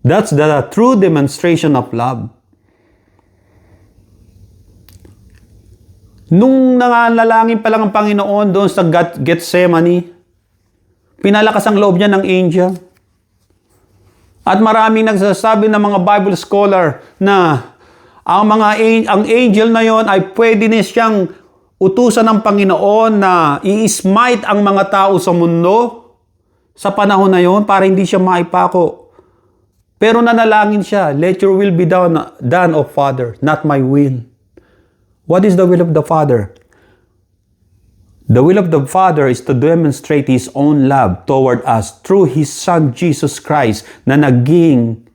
That's the true demonstration of love. Nung nanganalangin pa lang ang Panginoon doon sa Gethsemane, pinalakas ang loob niya ng angel. At maraming nagsasabi ng mga Bible scholar na ang angel na yon ay pwede na siyang utusan ng Panginoon na i-smite ang mga tao sa mundo sa panahon na yon para hindi siya maipako. Pero nanalangin siya, let your will be done, O Father, not my will. What is the will of the Father? The will of the Father is to demonstrate His own love toward us through His Son, Jesus Christ, na naging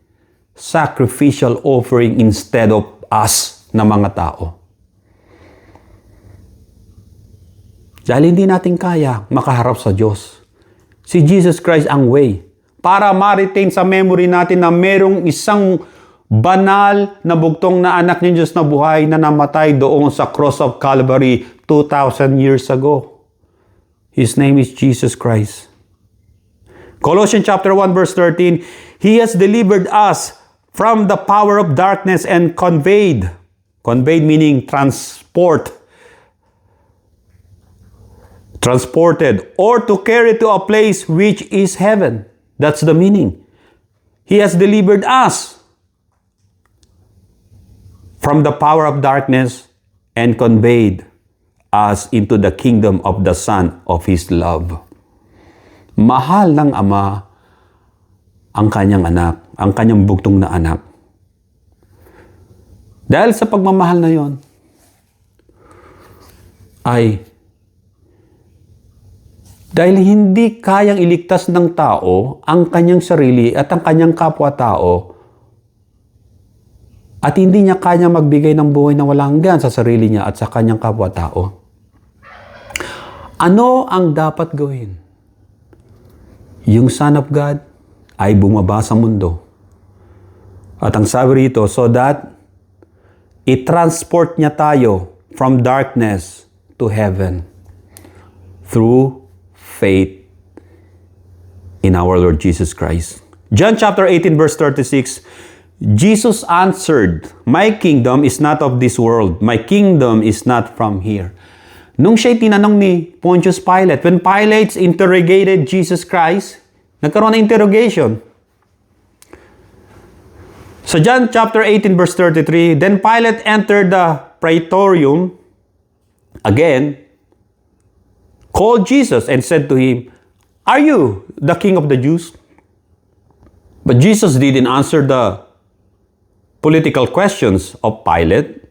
sacrificial offering instead of us na mga tao. Dahil hindi natin kaya makaharap sa Diyos. Si Jesus Christ ang way. Para ma-retain sa memory natin na merong isang banal na bugtong na anak ni Diyos na buhay na namatay doon sa cross of Calvary 2,000 years ago. His name is Jesus Christ. Colossians chapter 1 verse 13, He has delivered us from the power of darkness and conveyed meaning transported, or to carry to a place which is heaven. That's the meaning. He has delivered us from the power of darkness and conveyed us into the kingdom of the Son of His love. Mahal ng Ama ang kanyang anak, ang kanyang bugtong na anak. Dahil sa pagmamahal na yon, dahil hindi kayang iligtas ng tao ang kanyang sarili at ang kanyang kapwa-tao, at hindi niya kaya magbigay ng buhay na walang hanggan sa sarili niya at sa kanyang kapwa-tao. Ano ang dapat gawin? Yung Son of God ay bumaba sa mundo. At ang sabi rito, so that i-transport niya tayo from darkness to heaven through faith in our Lord Jesus Christ. John chapter 18 verse 36, Jesus answered, My kingdom is not of this world. My kingdom is not from here. Nung siya'y tinanong ni Pontius Pilate, when Pilate interrogated Jesus Christ, nagkaroon ng interrogation. So John chapter 18 verse 33, Then Pilate entered the praetorium again, called Jesus and said to him, Are you the king of the Jews? But Jesus didn't answer the political questions of Pilate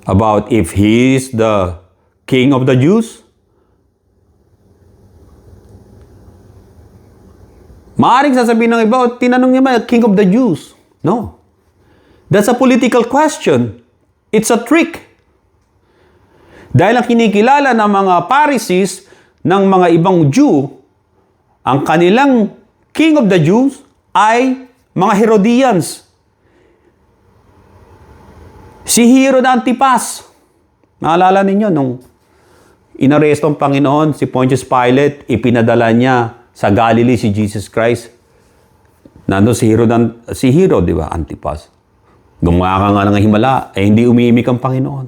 about if he is the king of the Jews. Maaring sasabihin ng iba, tinanong niya ba, king of the Jews? No. That's a political question. It's a trick. Dahil ang kinikilala ng mga Pharisees ng mga ibang Jew, ang kanilang king of the Jews ay mga Herodians. Si Herod Antipas. Naalala ninyo nung inaresto ang Panginoon, si Pontius Pilate, ipinadala niya sa Galilee si Jesus Christ. Nandun si Herod, di ba, Antipas. Gumawa nga ng himala, hindi umiimik ang Panginoon.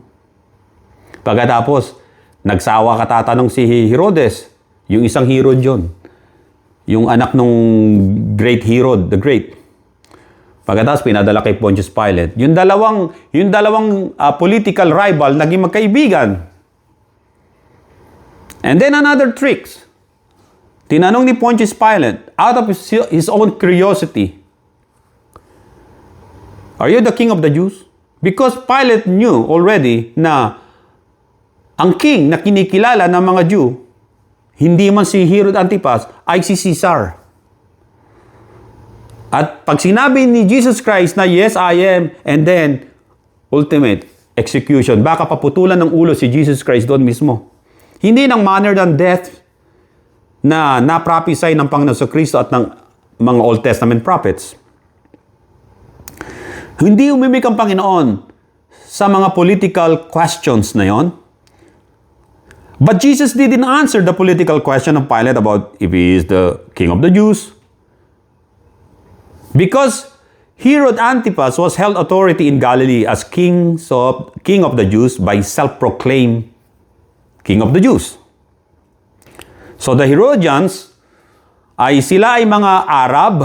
Pagkatapos, nagsawa katatanong si Herodes, yung isang Herod yun. yung anak nung great Herod, the Great. Pagkatapos pinadala kay Pontius Pilate. Yung dalawang political rival naging magkaibigan. And then another tricks. Tinanong ni Pontius Pilate, out of his own curiosity, "Are you the king of the Jews?" Because Pilate knew already na ang king na kinikilala ng mga Jew, hindi man si Herod Antipas, ay si Caesar. At pag sinabi ni Jesus Christ na, "Yes, I am," and then, ultimate execution, baka paputulan ng ulo si Jesus Christ doon mismo. Hindi ng manner than death na naprophesy ng Panginoon sa Kristo at ng mga Old Testament prophets. Hindi umimik ang Panginoon sa mga political questions na yon. But Jesus didn't answer the political question of Pilate about if he is the king of the Jews. Because Herod Antipas was held authority in Galilee as king of the Jews by self-proclaimed king of the Jews. So the Herodians sila ay mga Arab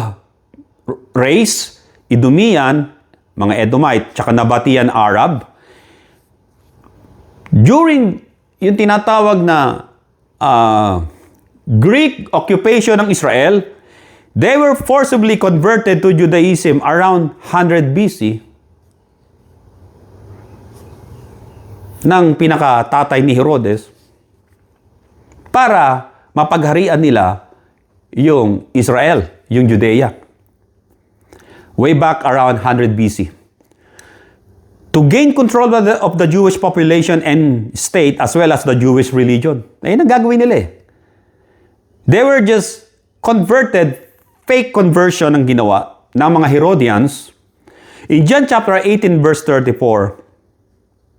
race, Idumean, mga Edomite, tsaka Nabatian Arab. During yung tinatawag na Greek occupation ng Israel, they were forcibly converted to Judaism around 100 BC ng pinakatatay ni Herodes para mapagharian nila yung Israel, yung Judea. Way back around 100 BC. To gain control of the Jewish population and state as well as the Jewish religion. Ayun ang gagawin nila eh. They were just converted, fake conversion ang ginawa ng mga Herodians. In John chapter 18 verse 34,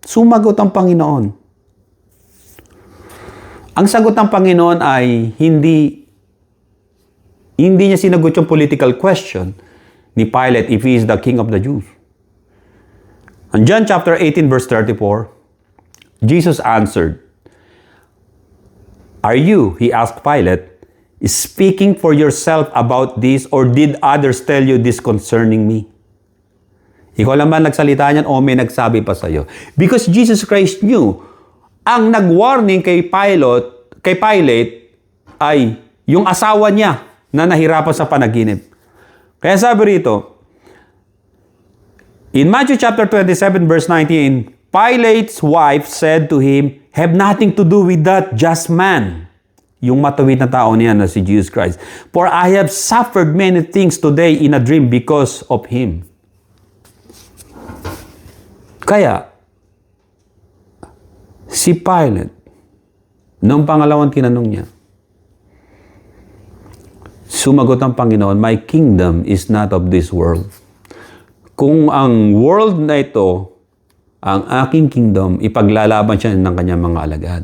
sumagot ang Panginoon. Ang sagot ng Panginoon ay hindi niya sinagot yung political question ni Pilate if he is the king of the Jews. In John chapter 18 verse 34, Jesus answered, "Are you," he asked Pilate, "speaking for yourself about this, or did others tell you this concerning me?" Ikaw lang ba nagsalita niyan o may nagsabi pa sa'yo? Because Jesus Christ knew, ang nag-warning kay Pilate ay yung asawa niya na nahirapan sa panaginip. Kaya sabi rito, in Matthew chapter 27 verse 19, Pilate's wife said to him, "Have nothing to do with that just man." Yung matuwid na tao niya na si Jesus Christ. "For I have suffered many things today in a dream because of him." Kaya, si Pilate, nung pangalawang tinanong niya, sumagot ang Panginoon, "My kingdom is not of this world." Kung ang world na ito, ang aking kingdom, ipaglalaban siya ng kanyang mga alagad.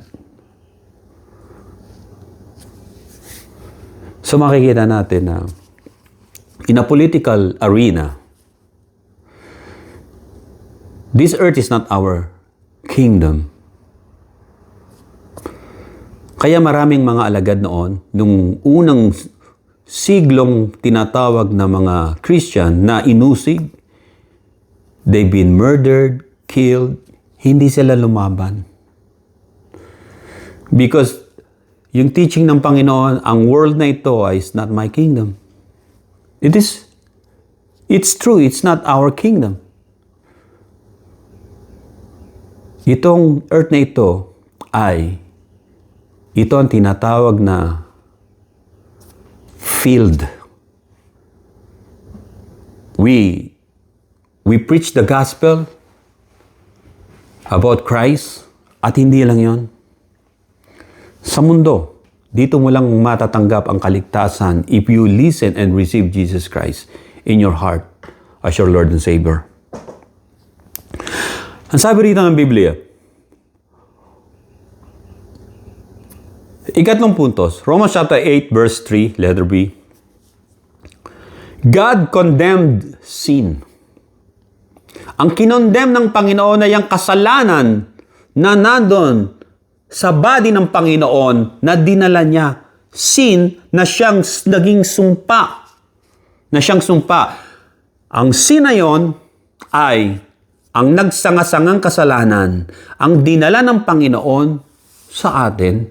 So makikita natin na in a political arena, this earth is not our kingdom. Kaya maraming mga alagad noon, nung unang siglong tinatawag na mga Christian na inusig, they've been murdered, killed, hindi sila lumaban. Because yung teaching ng Panginoon, ang world na ito is not my kingdom. It's true, it's not our kingdom. Itong earth na ito ito ang tinatawag na field. We preach the gospel about Christ at hindi lang yon. Sa mundo, dito mo lang matatanggap ang kaligtasan if you listen and receive Jesus Christ in your heart as your Lord and Savior. Ang sabi rito ng Biblia, ikatlong puntos, Romans chapter 8 verse 3, letter B. God condemned sin. Ang kinondemn ng Panginoon ay ang kasalanan na nandun sa body ng Panginoon na dinala niya sin na siyang naging sumpa. Ang sin na yon ay ang nagsangasangang kasalanan, ang dinala ng Panginoon sa atin.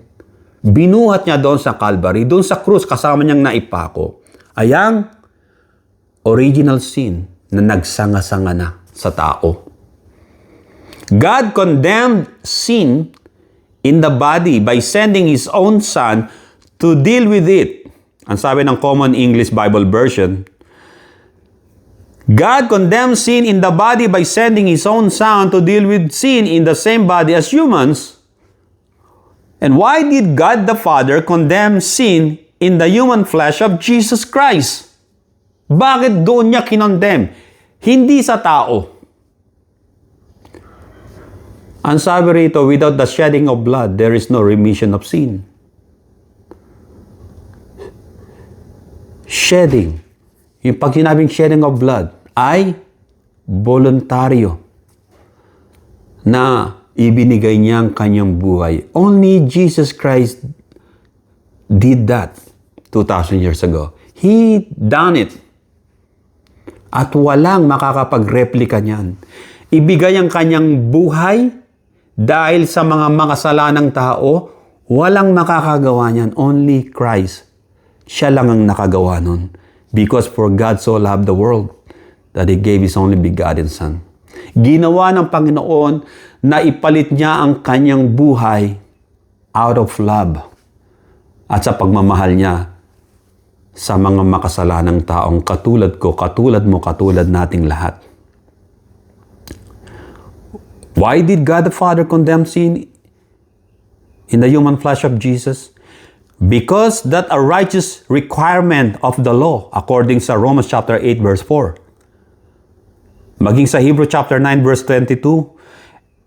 Binuhat niya doon sa Calvary, doon sa krus kasama niyang naipako, ay ang original sin na nagsanga-sanga na sa tao. God condemned sin in the body by sending His own Son to deal with it. Ang sabi ng Common English Bible Version, God condemned sin in the body by sending His own Son to deal with sin in the same body as humans. And why did God the Father condemn sin in the human flesh of Jesus Christ? Bakit doon niya kinondemn? Hindi sa tao. Ang sabi rito, without the shedding of blood, there is no remission of sin. Shedding. Yung pag sinabing shedding of blood ay voluntaryo na ibinigay niya ang kanyang buhay. Only Jesus Christ did that 2,000 years ago. He done it. At walang makakapag-replika niyan. Ibigay ang kanyang buhay dahil sa mga makasalanang tao, walang makakagawa niyan. Only Christ. Siya lang ang nakagawa nun. Because for God so loved the world that He gave His only begotten Son. Ginawa ng Panginoon na ipalit niya ang kanyang buhay out of love at sa pagmamahal niya sa mga makasalanang taong katulad ko, katulad mo, katulad nating lahat. Why did God the Father condemn sin in the human flesh of Jesus? Because that a righteous requirement of the law, according sa Romans chapter 8 verse 4. Maging sa Hebrew chapter 9 verse 22.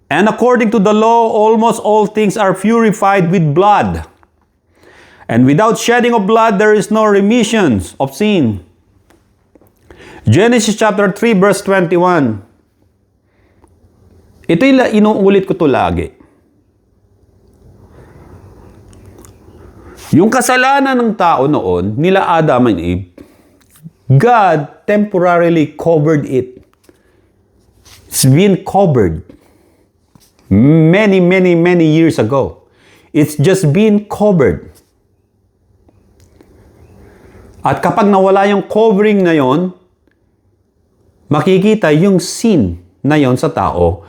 And according to the law, almost all things are purified with blood. And without shedding of blood, there is no remission of sin. Genesis chapter 3 verse 21. Ito'y inuulit ko to lagi. Yung kasalanan ng tao noon, nila Adam and Eve, God temporarily covered it. It's been covered many years ago. It's just been covered. At kapag nawala yung covering na yon, makikita yung sin na yon sa tao.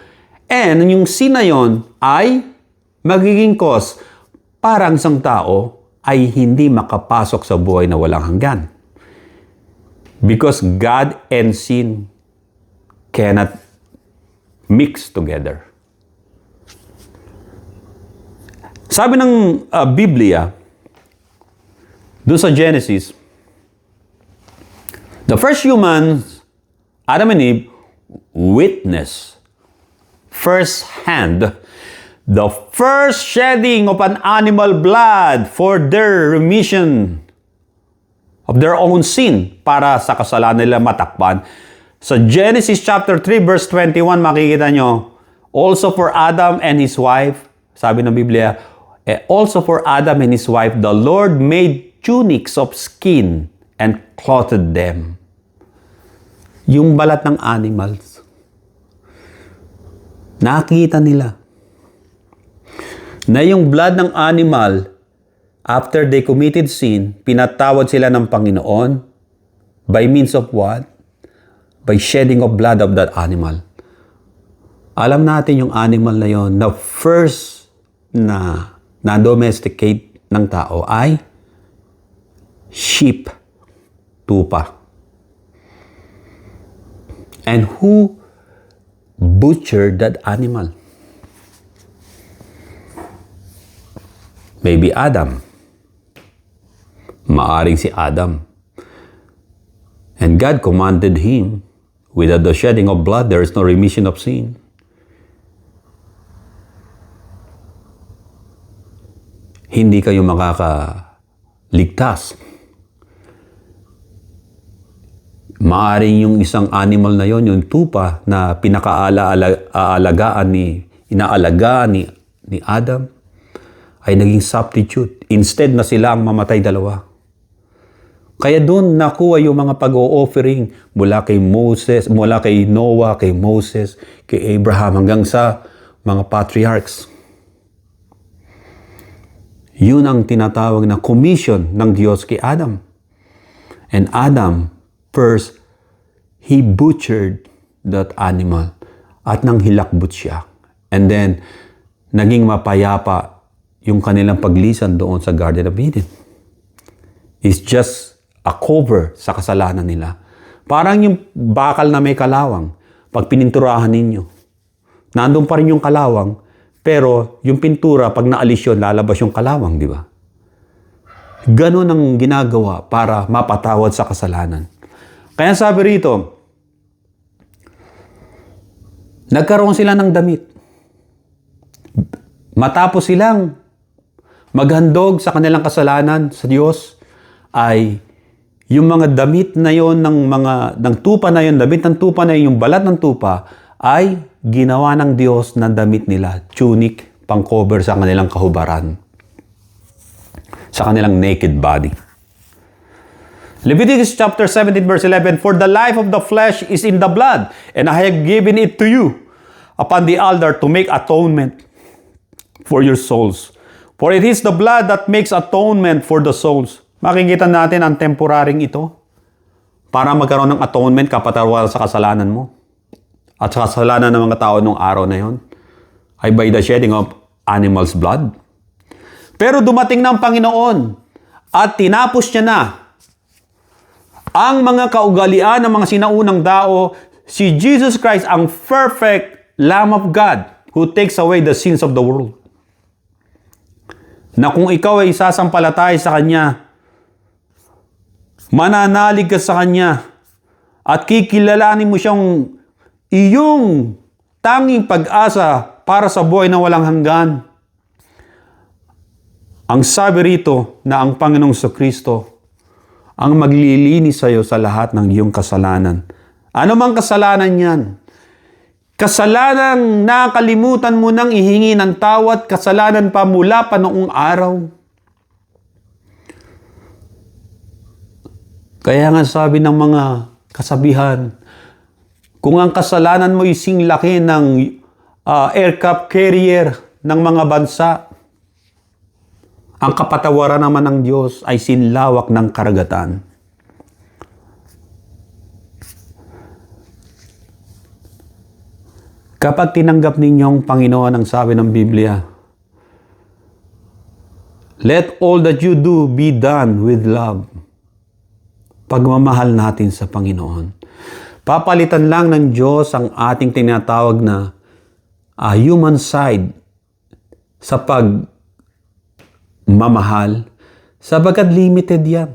And yung sin na yon ay magiging cause para ang isang tao ay hindi makapasok sa buhay na walang hanggan. Because God and sin cannot mix together. Sabi ng Biblia, doon sa Genesis, the first humans, Adam and Eve, witnessed firsthand the first shedding of an animal blood for their remission of their own sin para sa kasalanan nila matakpan. Sa Genesis chapter 3 verse 21 makikita nyo, also for Adam and his wife, sabi ng Biblia, also for Adam and his wife, the Lord made tunics of skin and clothed them. Yung balat ng animals, nakita nila na yung blood ng animal, after they committed sin, pinatawad sila ng Panginoon by means of what? By shedding of blood of that animal. Alam natin yung animal na yon, the first na na-domesticate ng tao ay sheep, tupa. And who butchered that animal? Maybe Adam. Maaring si Adam. And God commanded him, without the shedding of blood, there is no remission of sin. Hindi kayo makakaligtas. Maaring yung isang animal na yon, yung tupa na inaalagaan ni Adam, ay naging substitute. Instead na sila ang mamatay dalawa. Kaya doon nakuha yung mga pag-o-offering mula kay Moses, mula kay Noah, kay Moses, kay Abraham, hanggang sa mga patriarchs. Yun ang tinatawag na commission ng Diyos kay Adam. And Adam, first, he butchered that animal at nang hilakbot siya. And then, naging mapayapa yung kanilang paglisan doon sa Garden of Eden. It's just a cover sa kasalanan nila. Parang yung bakal na may kalawang, pag pininturahan ninyo, nandun pa rin yung kalawang, pero yung pintura, pag naalis yun, lalabas yung kalawang, di ba? Ganon ang ginagawa para mapatawad sa kasalanan. Kaya sabi rito, nagkaroon sila ng damit. Matapos silang maghandog sa kanilang kasalanan sa Diyos, ay yung mga damit na yon ng tupa na yon, damit ng tupa na yon, yung balat ng tupa, ay ginawa ng Diyos na damit nila, tunic, pang-cover sa kanilang kahubaran, sa kanilang naked body. Leviticus chapter 17 verse 11, "For the life of the flesh is in the blood, and I have given it to you upon the altar to make atonement for your souls. For it is the blood that makes atonement for the souls." Makikita natin ang temporaring ito para magkaroon ng atonement, kapatawaran sa kasalanan mo at sa kasalanan ng mga tao nung araw na yon ay by the shedding of animal's blood. Pero dumating na ang Panginoon at tinapos niya na ang mga kaugalian ng mga sinaunang tao. Si Jesus Christ, ang perfect Lamb of God who takes away the sins of the world. Na kung ikaw ay isasampalatay sa Kanya, mananalig ka sa Kanya at kikilalanin mo siyang iyong tanging pag-asa para sa buhay na walang hanggan. Ang sabi rito na ang Panginoong Kristo ang maglilinis sa iyo sa lahat ng iyong kasalanan. Ano mang kasalanan yan? Kasalanang nakalimutan mo nang ihingi ng tawad, kasalanan pa mula pa noong araw. Kaya nga sabi ng mga kasabihan, kung ang kasalanan mo ising laki ng aircraft carrier ng mga bansa, ang kapatawaran naman ng Diyos ay sinlawak ng karagatan. Kapag tinanggap ninyong Panginoon ang sabi ng Biblia, "Let all that you do be done with love." Pagmamahal natin sa Panginoon. Papalitan lang ng Diyos ang ating tinatawag na human side sa pagmamahal, sapagkat limited yan.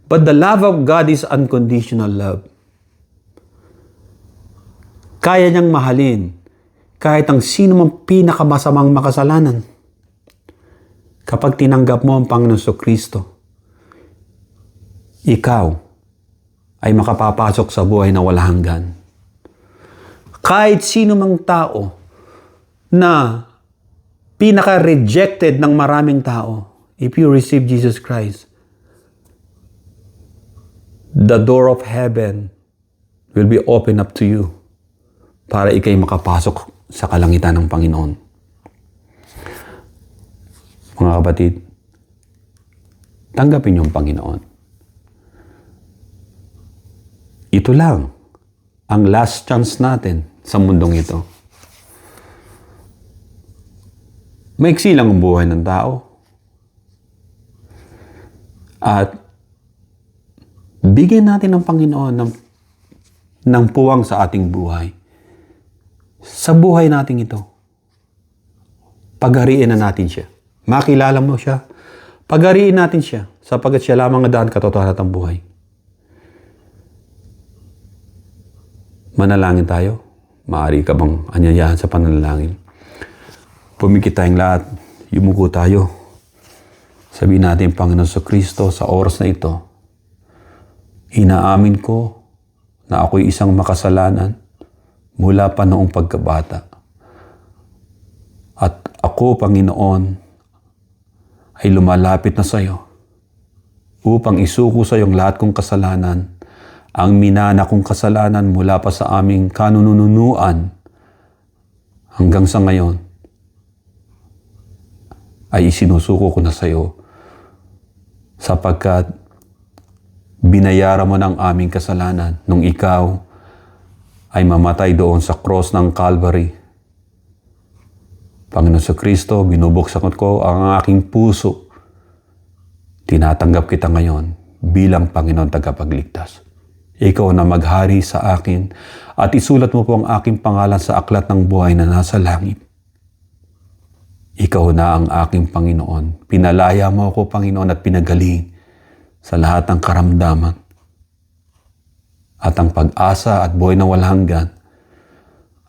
But the love of God is unconditional love. Kaya niyang mahalin kahit ang sino mang pinakamasamang makasalanan. Kapag tinanggap mo ang Panginoon Kristo, ikaw ay makapapasok sa buhay na walang hanggan. Kahit sino mang tao na pinaka-rejected ng maraming tao, if you receive Jesus Christ, the door of heaven will be open up to you para ikay makapasok sa kalangitan ng Panginoon. Mga kapatid, tanggapin niyo ang Panginoon. Ito lang ang last chance natin sa mundong ito. Maiksi lang ang buhay ng tao. At bigyan natin ng Panginoon ng puwang sa ating buhay. Sa buhay natin ito, paghariin na natin siya. Makilala mo siya. Paghariin natin siya sapagkat siya lamang ang daan, katotohanan at ang buhay. Manalangin tayo. Maaari ka bang anyayahan sa panalangin? Pumikit tayong lahat. Yumuko tayo. Sabihin natin, Panginoon Kristo, sa oras na ito, inaamin ko na ako'y isang makasalanan mula pa noong pagkabata. At ako, Panginoon, ay lumalapit na sa iyo upang isuko sa iyong lahat kong kasalanan, ang minana kong kasalanan mula pa sa aming kanununuan hanggang sa ngayon, ay isinusuko ko na sa iyo sapagkat binayaran mo ng aming kasalanan nung ikaw ay mamatay doon sa cross ng Calvary. Panginoon sa Kristo, binubuksan ko ang aking puso. Tinatanggap kita ngayon bilang Panginoon tagapagligtas. Ikaw na maghari sa akin at isulat mo po ang aking pangalan sa aklat ng buhay na nasa langit. Ikaw na ang aking Panginoon. Pinalaya mo ako, Panginoon, at pinagaling sa lahat ng karamdaman. At ang pag-asa at buhay na walang hanggan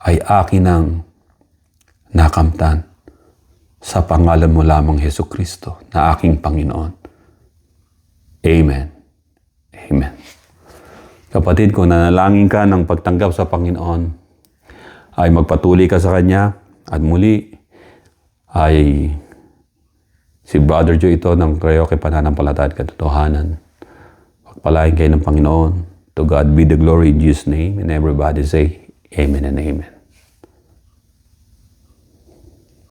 ay akin ang nakamtan sa pangalan mo lamang Hesus Kristo na aking Panginoon. Amen. Amen. Kapatid, kung nanalangin ka ng pagtanggap sa Panginoon, ay magpatuloy ka sa Kanya at muli ay si Brother Joe ito ng Creoque Pananampalataya at Katotohanan. Pagpalain kayo ng Panginoon. To God be the glory in Jesus' name. And everybody say, Amen and Amen.